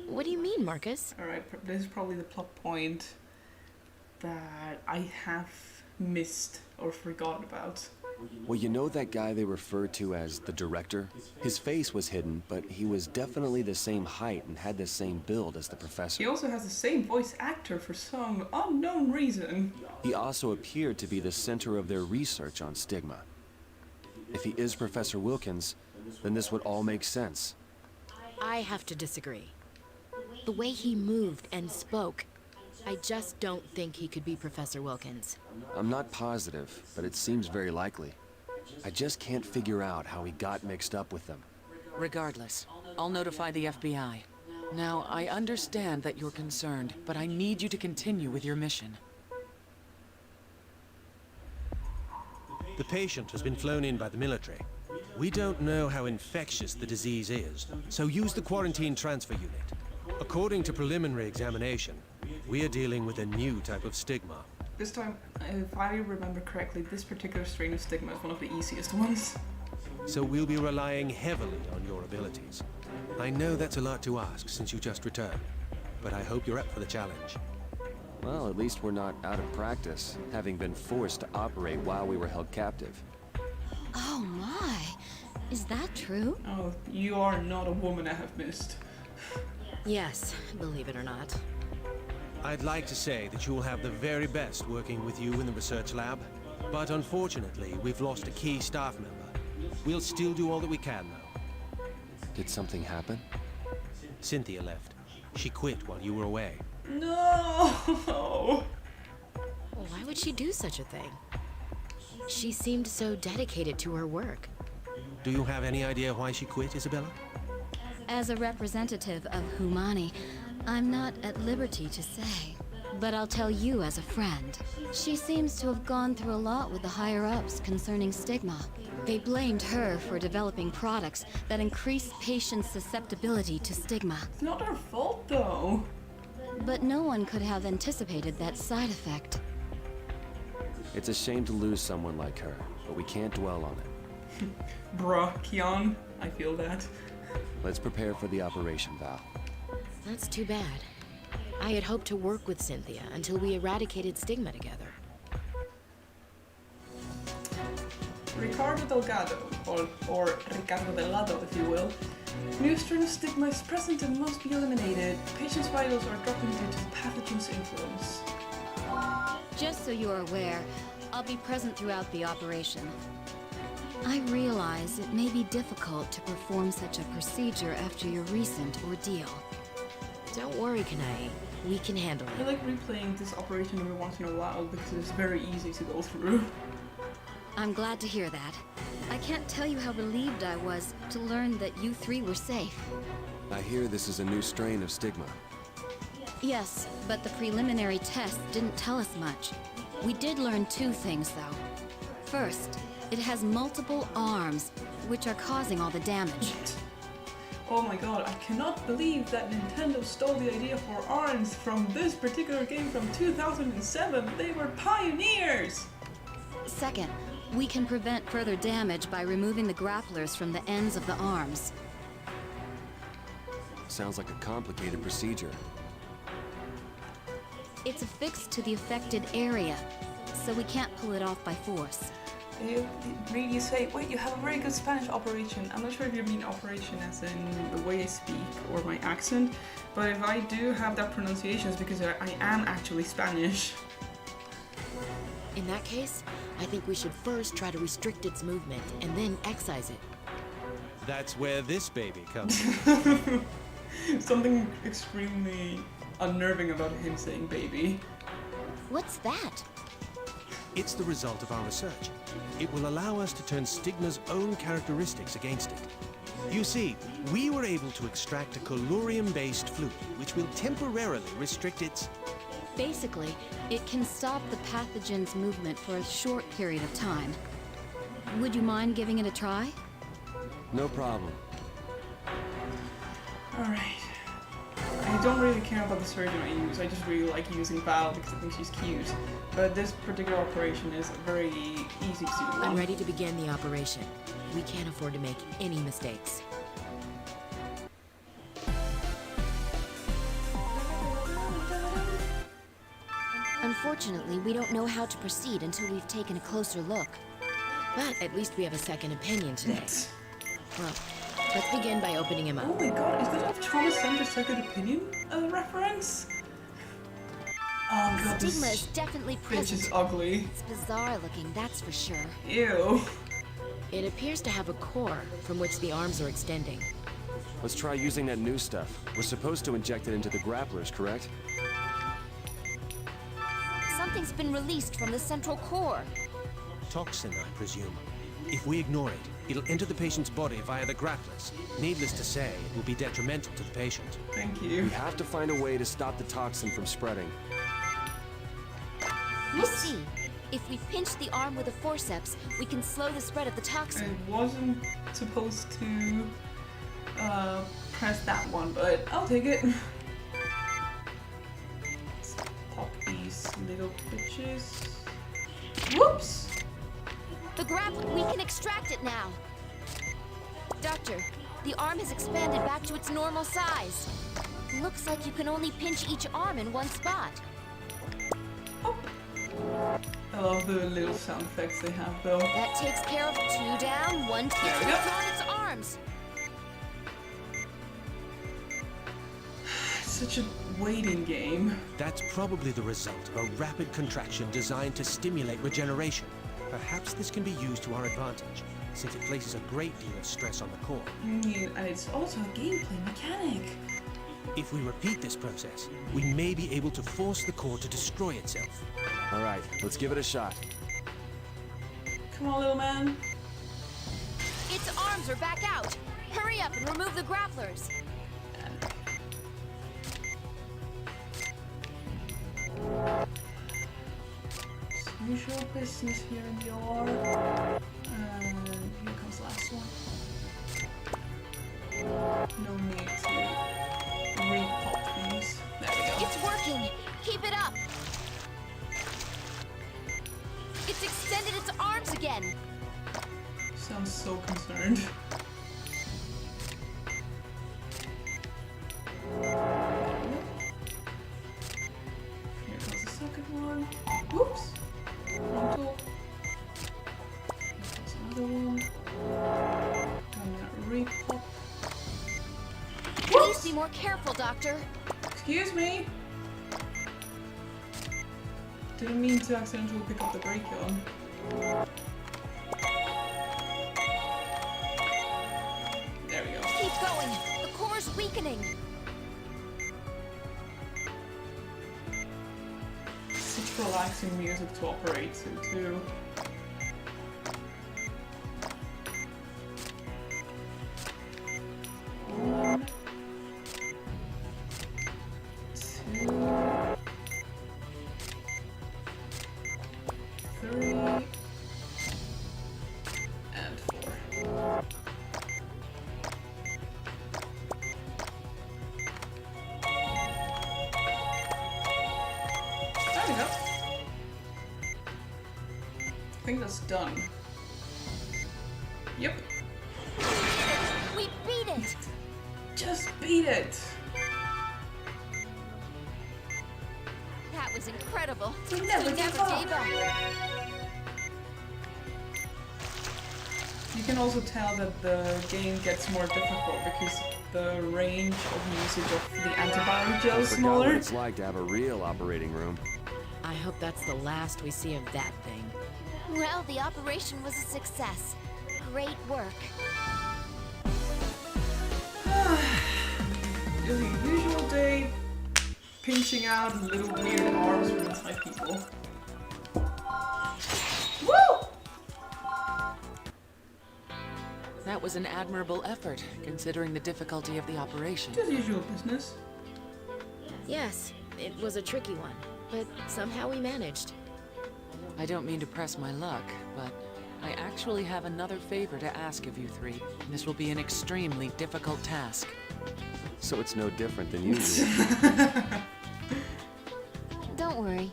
S6: What do you mean, Marcus?
S1: Alright, this is probably the plot point that I have missed or forgotten about.
S8: Well, you know that guy they referred to as the director? His face was hidden, but he was definitely the same height and had the same build as the professor.
S1: He also has the same voice actor for some unknown reason.
S8: He also appeared to be the center of their research on stigma. If he is Professor Wilkins, then this would all make sense.
S6: I have to disagree.
S5: The way he moved and spoke.
S6: I just don't think he could be Professor Wilkins.
S8: I'm not positive, but it seems very likely. I just can't figure out how he got mixed up with them.
S15: Regardless, I'll notify the FBI. Now, I understand that you're concerned, but I need you to continue with your mission.
S16: The patient has been flown in by the military. We don't know how infectious the disease is, so use the quarantine transfer unit. According to preliminary examination, we are dealing with a new type of stigma.
S1: This time, if I remember correctly, this particular strain of stigma is one of the easiest ones.
S16: So we'll be relying heavily on your abilities. I know that's a lot to ask since you just returned, but I hope you're up for the challenge.
S8: Well, at least we're not out of practice, having been forced to operate while we were held captive.
S5: Oh my.
S14: Is that true?
S1: Oh, you are not a woman I have missed.
S6: Yes, believe it or not.
S16: I'd like to say that you will have the very best working with you in the research lab, but unfortunately, we've lost a key staff member. We'll still do all that we can, though.
S8: Did something happen?
S16: Cynthia left. She quit while you were away.
S1: No!
S6: Why would she do such a thing? She seemed so dedicated to her work.
S16: Do you have any idea why she quit, Isabella?
S17: As a representative of Humani, I'm not at liberty to say. But I'll tell you as a friend. She seems to have gone through a lot with the higher-ups concerning stigma. They blamed her for developing products that increase patients' susceptibility to stigma.
S1: It's not her fault, though.
S17: But no one could have anticipated that side effect.
S8: It's a shame to lose someone like her, but we can't dwell on it.
S1: Bruh, Kian, I feel that.
S8: Let's prepare for the operation, Val.
S6: That's too bad. I had hoped to work with Cynthia until we eradicated stigma together.
S1: Ricardo Delgado, or Ricardo Delgado, if you will. New strain of stigma is present and must be eliminated. Patients' vitals are dropping due to the pathogen's influence.
S17: Just so you're aware, I'll be present throughout the operation. I realize it may be difficult to perform such a procedure after your recent ordeal.
S6: Don't worry, Kanai. We can handle
S1: I
S6: it.
S1: like replaying this operation every once in a while because it's very easy to go through.
S17: I'm glad to hear that. I can't tell you how relieved I was to learn that you three were safe.
S8: I hear this is a new strain of stigma.
S17: Yes, but the preliminary tests didn't tell us much. We did learn two things, though. First, it has multiple arms, which are causing all the damage.
S1: Oh my god, I cannot believe that Nintendo stole the idea for ARMS from this particular game from 2007. They were pioneers!
S17: Second, we can prevent further damage by removing the grapplers from the ends of the arms.
S8: Sounds like a complicated procedure.
S17: It's affixed to the affected area, so we can't pull it off by force.
S1: You really say, wait, you have a very good Spanish operation. I'm not sure if you mean operation as in the way I speak or my accent, but if I do have that pronunciation, it's because I am actually Spanish.
S6: In that case, I think we should first try to restrict its movement and then excise it.
S16: That's where this baby comes in.
S1: Something extremely unnerving about him saying baby.
S5: What's that?
S16: It's the result of our research. It will allow us to turn stigma's own characteristics against it. You see, we were able to extract a colurium-based fluid, which will temporarily restrict its...
S17: Basically, it can stop the pathogen's movement for a short period of time. Would you mind giving it a try?
S8: No problem.
S1: Alright. I don't really care about the surgeon I use, I just really like using Val because I think she's cute. But this particular operation is very easy to do.
S6: I'm ready to begin the operation. We can't afford to make any mistakes.
S5: Unfortunately, we don't know how to proceed until we've taken a closer look.
S6: But at least we have a second opinion today. Well, let's begin by opening him up.
S1: Oh my god, is that a trauma center second opinion reference? Oh god,
S5: Stigma
S1: this
S5: is definitely
S1: bitch
S5: present.
S1: is ugly.
S5: It's bizarre looking, that's for sure.
S1: Ew.
S6: It appears to have a core from which the arms are extending.
S8: Let's try using that new stuff. We're supposed to inject it into the grapplers, correct?
S5: Something's been released from the central core.
S16: Toxin, I presume. If we ignore it, it'll enter the patient's body via the grapplers. Needless to say, it will be detrimental to the patient.
S1: Thank you.
S8: We have to find a way to stop the toxin from spreading.
S5: You see, if we pinch the arm with a forceps, we can slow the spread of the toxin.
S1: I wasn't supposed to press that one, but I'll take it. Let's pop these little bitches. Whoops!
S5: The we can extract it now. Doctor, the arm has expanded back to its normal size. Looks like you can only pinch each arm in one spot.
S1: I love the little sound effects they have, though.
S5: That takes care of 2 down, 1 to
S1: There we go.
S5: on its arms!
S1: Such a waiting game.
S16: That's probably the result of a rapid contraction designed to stimulate regeneration. Perhaps this can be used to our advantage, since it places a great deal of stress on the core.
S1: And it's also a gameplay mechanic.
S16: If we repeat this process, we may be able to force the core to destroy itself.
S8: All right, let's give it a shot.
S1: Come on, little man.
S5: Its arms are back out! Hurry up and remove the grapplers!
S1: Usual business here in the OR. And here comes the last one. No need to re-pop these. There we go.
S5: It's working! Keep it up! It's extended its arms again!
S1: Sounds so concerned. Here goes the second one. Whoops! Wrong tool. Here's another one. Gonna re-pop.
S5: Please be more careful, Doctor.
S1: Excuse me! Didn't mean to accidentally pick up the brake gun. There we go.
S5: Keep going! The core's weakening!
S1: Such relaxing music to operate to, too. One, two, three, and four. There we go. I think that's done. Yep.
S5: We beat it!
S1: Just beat it!
S5: That was incredible.
S1: We never gave up.
S5: gave up.
S1: You can also tell that the game gets more difficult because the range of usage of the antibiotic gel is
S8: I forgot what
S1: smaller.
S8: it's like to have a real operating room.
S6: I hope that's the last we see of that thing.
S5: Well, the operation was a success. Great work.
S1: The usual day, pinching out little weird arms from inside people. Woo!
S15: That was an admirable effort, considering the difficulty of the operation.
S1: Just usual business.
S6: Yes, it was a tricky one, but somehow we managed.
S15: I don't mean to press my luck, but I actually have another favor to ask of you three. This will be an extremely difficult task.
S8: So it's no different than usual.
S5: Don't worry.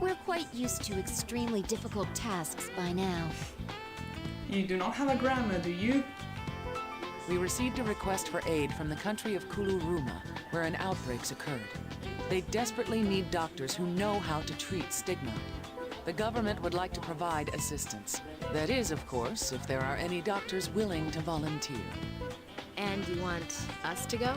S5: We're quite used to extremely difficult tasks by now.
S1: You do not have a grandma, do you?
S15: We received a request for aid from the country of Kuluruma, where an outbreak's occurred. They desperately need doctors who know how to treat stigma. The government would like to provide assistance. That is, of course, if there are any doctors willing to volunteer.
S6: And you want us to go?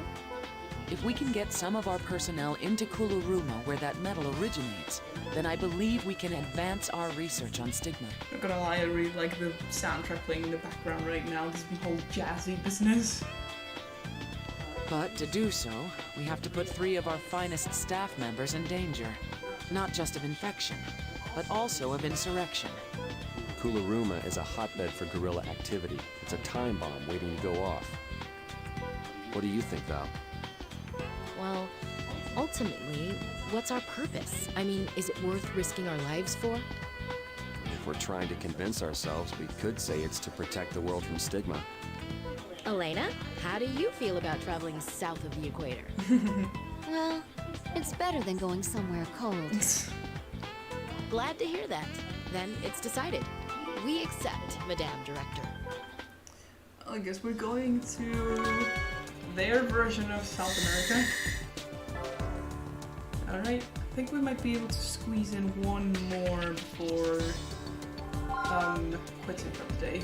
S15: If we can get some of our personnel into Kuluruma where that metal originates, then I believe we can advance our research on stigma.
S1: Not gonna lie, I really like the soundtrack playing in the background right now. This whole jazzy business.
S15: But to do so, we have to put 3 of our finest staff members in danger. Not just of infection, but also of insurrection.
S8: Kuluruma is a hotbed for guerrilla activity. It's a time bomb waiting to go off. What do you think, Val?
S6: Well, ultimately, what's our purpose? I mean, is it worth risking our lives for?
S8: If we're trying to convince ourselves, we could say it's to protect the world from stigma.
S6: Elena, how do you feel about traveling south of the equator?
S5: Well, it's better than going somewhere cold.
S6: Glad to hear that. Then it's decided. We accept, Madame Director.
S1: I guess we're going to their version of South America. Alright, I think we might be able to squeeze in one more before quitting for the day.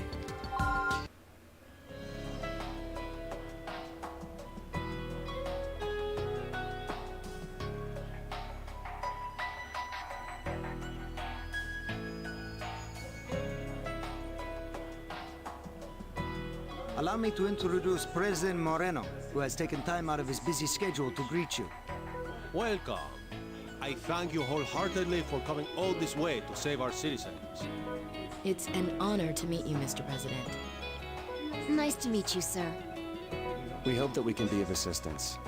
S9: Allow me to introduce President Moreno, who has taken time out of his busy schedule to greet you.
S16: Welcome. I thank you wholeheartedly for coming all this way to save our citizens.
S6: It's an honor to meet you, Mr. President.
S5: Nice to meet you, sir.
S8: We hope that we can be of assistance.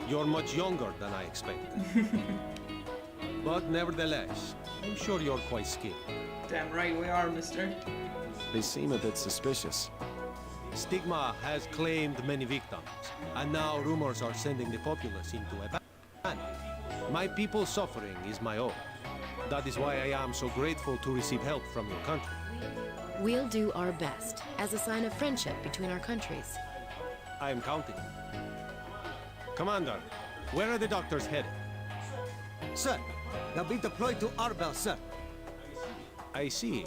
S16: You're much younger than I expected. But nevertheless, I'm sure you're quite skilled.
S1: Damn right we are, mister.
S8: They seem a bit suspicious.
S16: Stigma has claimed many victims, and now rumors are sending the populace into a panic. My people's suffering is my own. That is why I am so grateful to receive help from your country.
S6: We'll do our best, as a sign of friendship between our countries.
S16: I am counting. Commander, where are the doctors headed?
S9: Sir, they'll be deployed to Arbel, sir.
S16: I see.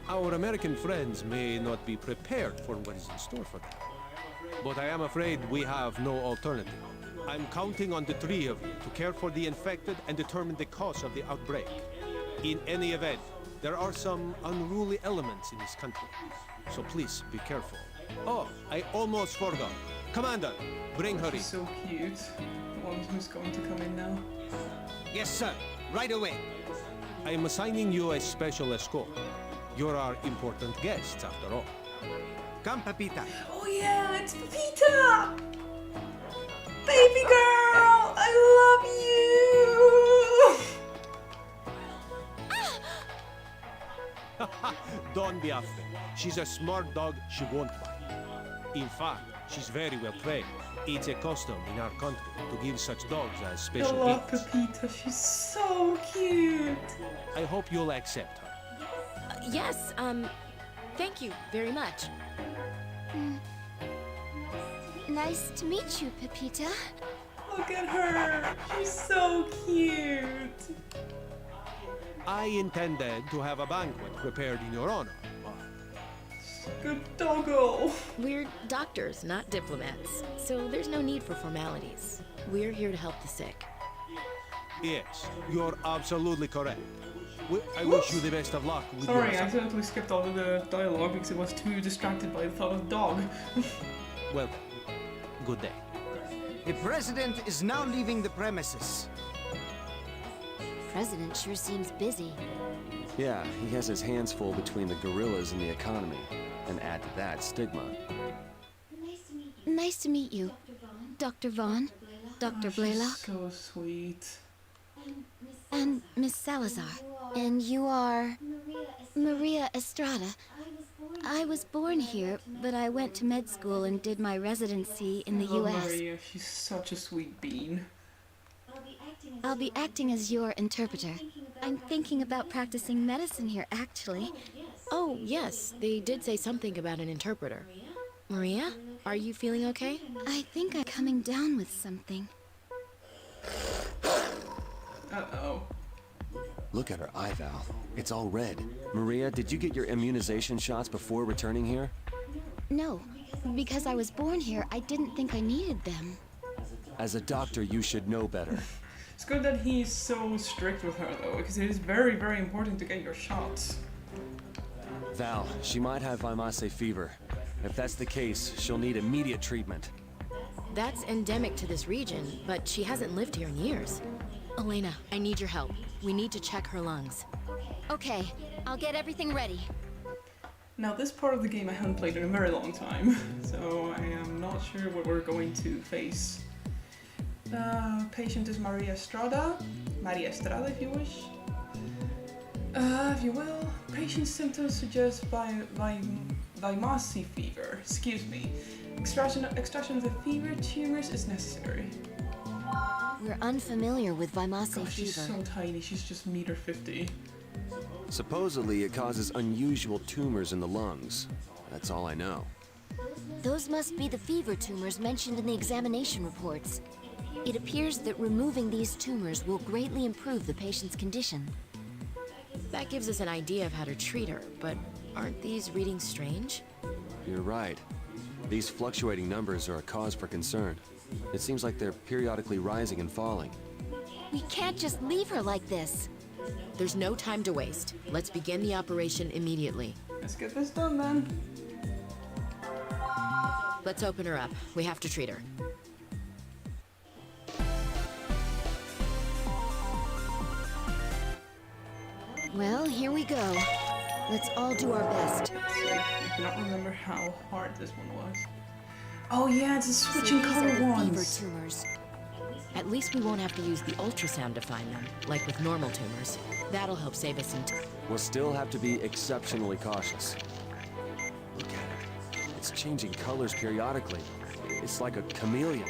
S16: Our American friends may not be prepared for what is in store for them. But I am afraid we have no alternative. I'm counting on the three of you to care for the infected and determine the cause of the outbreak. In any event, there are some unruly elements in this country. So please be careful. Oh, I almost forgot. Commander, bring her in.
S1: She's so cute. The one who's going to come in now.
S9: Yes, sir. Right away.
S16: I am assigning you a special escort. You're our important guests, after all.
S9: Come, Pepita.
S1: Oh yeah, it's Pepita! Baby girl, I love you!
S16: Don't be afraid. She's a smart dog, she won't bite. In fact, she's very well trained. It's a custom in our country to give such dogs as
S1: I
S16: special
S1: love
S16: gifts.
S1: Pepita, she's so cute!
S16: I hope you'll accept her.
S6: Yes, thank you very much.
S5: Nice to meet you, Pepita.
S1: Look at her, she's so cute!
S16: I intended to have a banquet prepared in your honor.
S1: Good doggo!
S6: We're doctors, not diplomats, so there's no need for formalities. We're here to help the sick.
S16: Yes, you're absolutely correct. I wish you the best of luck with
S1: Sorry, I
S16: your...
S1: accidentally skipped all of the dialogue because I was too distracted by the thought of the dog.
S16: Well, good day.
S9: The president is now leaving the premises.
S5: President sure seems busy.
S8: Yeah, he has his hands full between the gorillas and the economy. And add to that, stigma.
S5: Nice to meet you, Dr. Vaughn, Dr. Blaylock.
S1: So sweet.
S5: And Miss Salazar. And you are... Maria Estrada. I was born here, but I went to med school and did my residency in the
S1: I love
S5: US.
S1: Maria, she's such a sweet bean.
S5: I'll be acting as your interpreter. I'm thinking about practicing medicine here, actually.
S6: Oh, yes, they did say something about an interpreter. Maria, are you feeling okay?
S5: I think I'm coming down with something.
S1: Uh-oh.
S8: Look at her eye, Val. It's all red. Maria, did you get your immunization shots before returning here?
S5: No, because I was born here, I didn't think I needed them.
S8: As a doctor, you should know better.
S1: It's good that he's so strict with her, though, because it is very, very important to get your shots.
S8: Val, she might have Vimase fever. If that's the case, she'll need immediate treatment.
S6: That's endemic to this region, but she hasn't lived here in years. Elena, I need your help. We need to check her lungs.
S5: Okay, I'll get everything ready.
S1: Now, this part of the game I haven't played in a very long time, so I am not sure what we're going to face. Patient is Maria Estrada. Maria Estrada, if you wish. If you will. Patient's symptoms suggest Vimase fever. Excuse me. Extraction of the fever tumors is necessary.
S5: We're unfamiliar with Vimase
S1: Gosh, she's
S5: fever.
S1: so tiny. She's just m50.
S8: Supposedly, it causes unusual tumors in the lungs. That's all I know.
S5: Those must be the fever tumors mentioned in the examination reports. It appears that removing these tumors will greatly improve the patient's condition.
S6: That gives us an idea of how to treat her, but aren't these readings strange?
S8: You're right. These fluctuating numbers are a cause for concern. It seems like they're periodically rising and falling.
S5: We can't just leave her like this.
S6: There's no time to waste. Let's begin the operation immediately.
S1: Let's get this done, then.
S6: Let's open her up. We have to treat her.
S5: Well, here we go. Let's all do our best.
S1: I cannot remember how hard this one was. Oh yeah, it's a switching
S6: So these
S1: color
S6: are the
S1: ones.
S6: fever tumors. At least we won't have to use the ultrasound to find them, like with normal tumors. That'll help save us some time.
S8: We'll still have to be exceptionally cautious. Look at it. It's changing colors periodically. It's like a chameleon.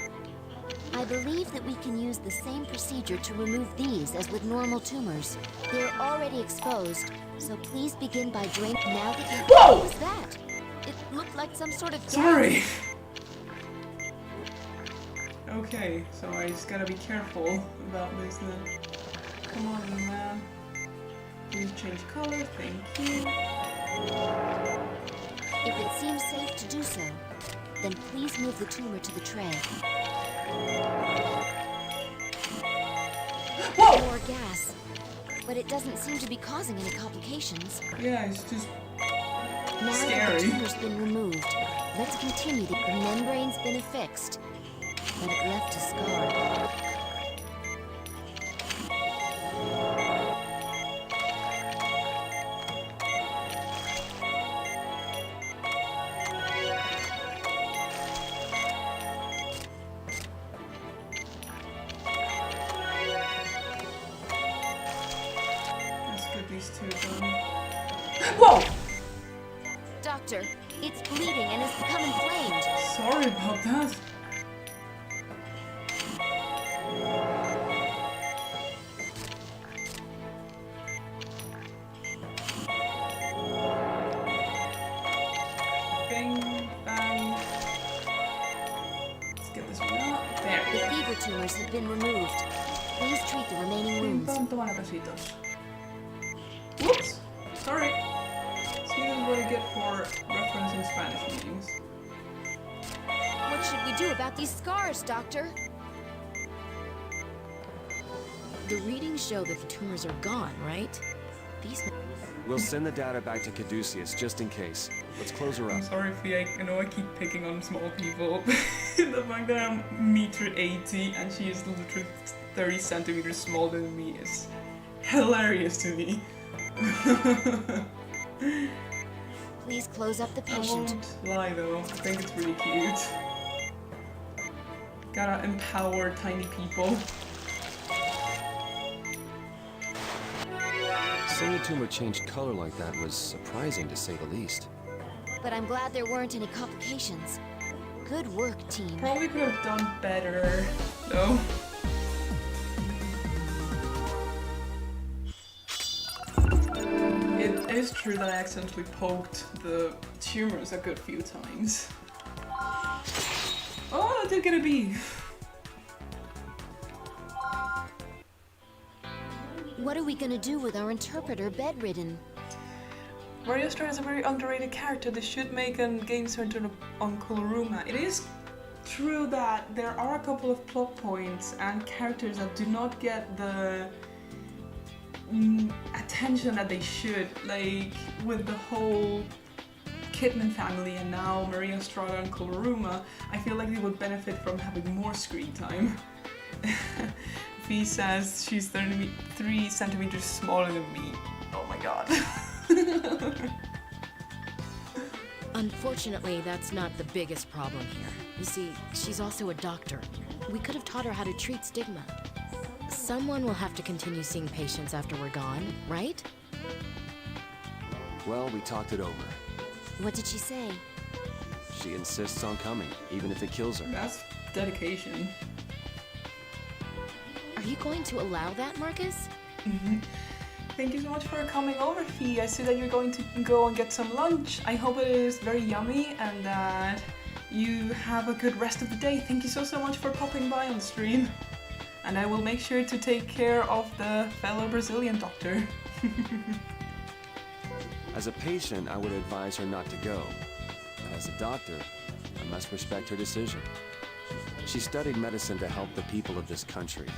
S5: I believe that we can use the same procedure to remove these as with normal tumors. They're already exposed, so please begin by draining. Now that you...
S1: Whoa!
S5: What was that? It looked like some sort of gas.
S1: Sorry. Okay, so I just gotta be careful about this then. Come on, man. Please change color, thank you.
S5: If it seems safe to do so, then please move the tumor to the tray.
S1: Whoa!
S5: More gas, but it doesn't seem to be causing any complications.
S1: Yeah, it's just
S5: Now that
S1: scary.
S5: the tumor's been removed, let's continue. The membrane's been affixed, but it left a scar.
S1: Let's get these two done. Whoa!
S5: Doctor, it's bleeding and has become inflamed.
S1: Sorry about that. Bing, bang. Let's get this one out. There.
S5: The fever tumors have been removed. Please treat the remaining wounds.
S1: Toma besitos. Whoops! Sorry. See, this is what I get for referencing Spanish meetings.
S5: What should we do about these scars, Doctor?
S6: The readings show that the tumors are gone, right? These...
S8: We'll send the data back to Caduceus just in case. Let's close her up.
S1: I'm sorry, Fee, I know I keep picking on small people. The fact that I'm 1.80 and she is literally 30 centimeters smaller than me is hilarious to me.
S5: Please close up the
S1: I
S5: patient.
S1: won't lie though, I think it's really cute. Gotta empower tiny people.
S8: Seeing a tumor change color like that was surprising to say the least.
S5: But I'm glad there weren't any complications. Good work, team.
S1: Probably could have done better, though. It is true that I accidentally poked the tumors a good few times. Oh, I did get a B.
S5: What are we gonna do with our interpreter bedridden?
S1: Maria Strada is a very underrated character. They should make a game centered on Kuluruma. It is true that there are a couple of plot points and characters that do not get the attention that they should, like with the whole Kidman family and now Maria Strada and Kuluruma. I feel like they would benefit from having more screen time. Fee says she's 3 centimeters smaller than me. Oh my god.
S6: Unfortunately, that's not the biggest problem here. You see, she's also a doctor. We could have taught her how to treat stigma. Someone will have to continue seeing patients after we're gone, right?
S8: Well, we talked it over.
S5: What did she say?
S8: She insists on coming, even if it kills her.
S1: That's dedication.
S6: Are you going to allow that, Marcus?
S1: Thank you so much for coming over, Fee. I see that you're going to go and get some lunch. I hope it is very yummy and that you have a good rest of the day. Thank you so much for popping by on the stream. And I will make sure to take care of the fellow Brazilian doctor.
S8: As a patient, I would advise her not to go. But as a doctor, I must respect her decision. She studied medicine to help the people of this country,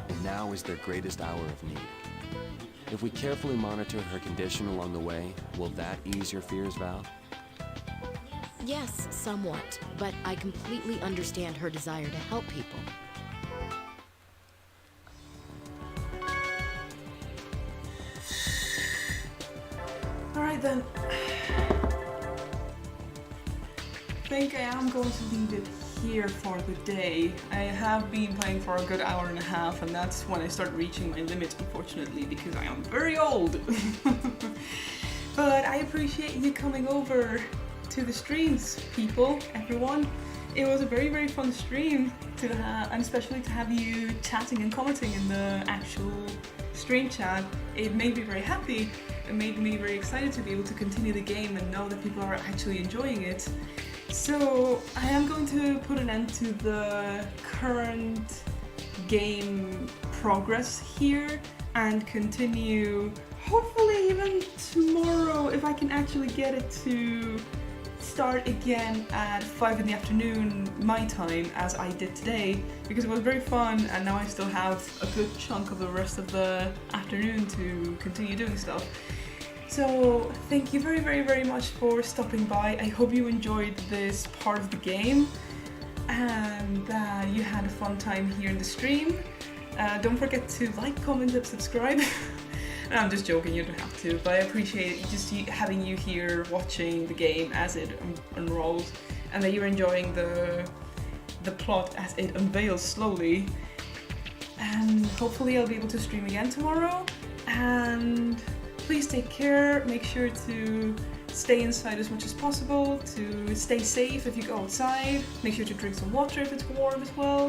S8: and now is their greatest hour of need. If we carefully monitor her condition along the way, will that ease your fears, Val?
S6: Yes, somewhat, but I completely understand her desire to help people.
S1: Alright then. I think I am going to leave it here for the day. I have been playing for a good hour and a half, and that's when I start reaching my limit, unfortunately, because I am very old. But I appreciate you coming over to the streams, people, everyone. It was a very, very fun stream to have, and especially to have you chatting and commenting in the actual stream chat. It made me very happy. It made me very excited to be able to continue the game and know that people are actually enjoying it. So I am going to put an end to the current game progress here and continue hopefully even tomorrow if I can actually get it to start again at 5 in the afternoon my time as I did today, because it was very fun and now I still have a good chunk of the rest of the afternoon to continue doing stuff. So thank you very, very, very much for stopping by. I hope you enjoyed this part of the game and that you had a fun time here in the stream. Don't forget to like, comment and subscribe. I'm just joking, you don't have to, but I appreciate just having you here watching the game as it unrolls and that you're enjoying the plot as it unveils slowly. And hopefully I'll be able to stream again tomorrow, and please take care, make sure to stay inside as much as possible, to stay safe if you go outside, make sure to drink some water if it's warm as well,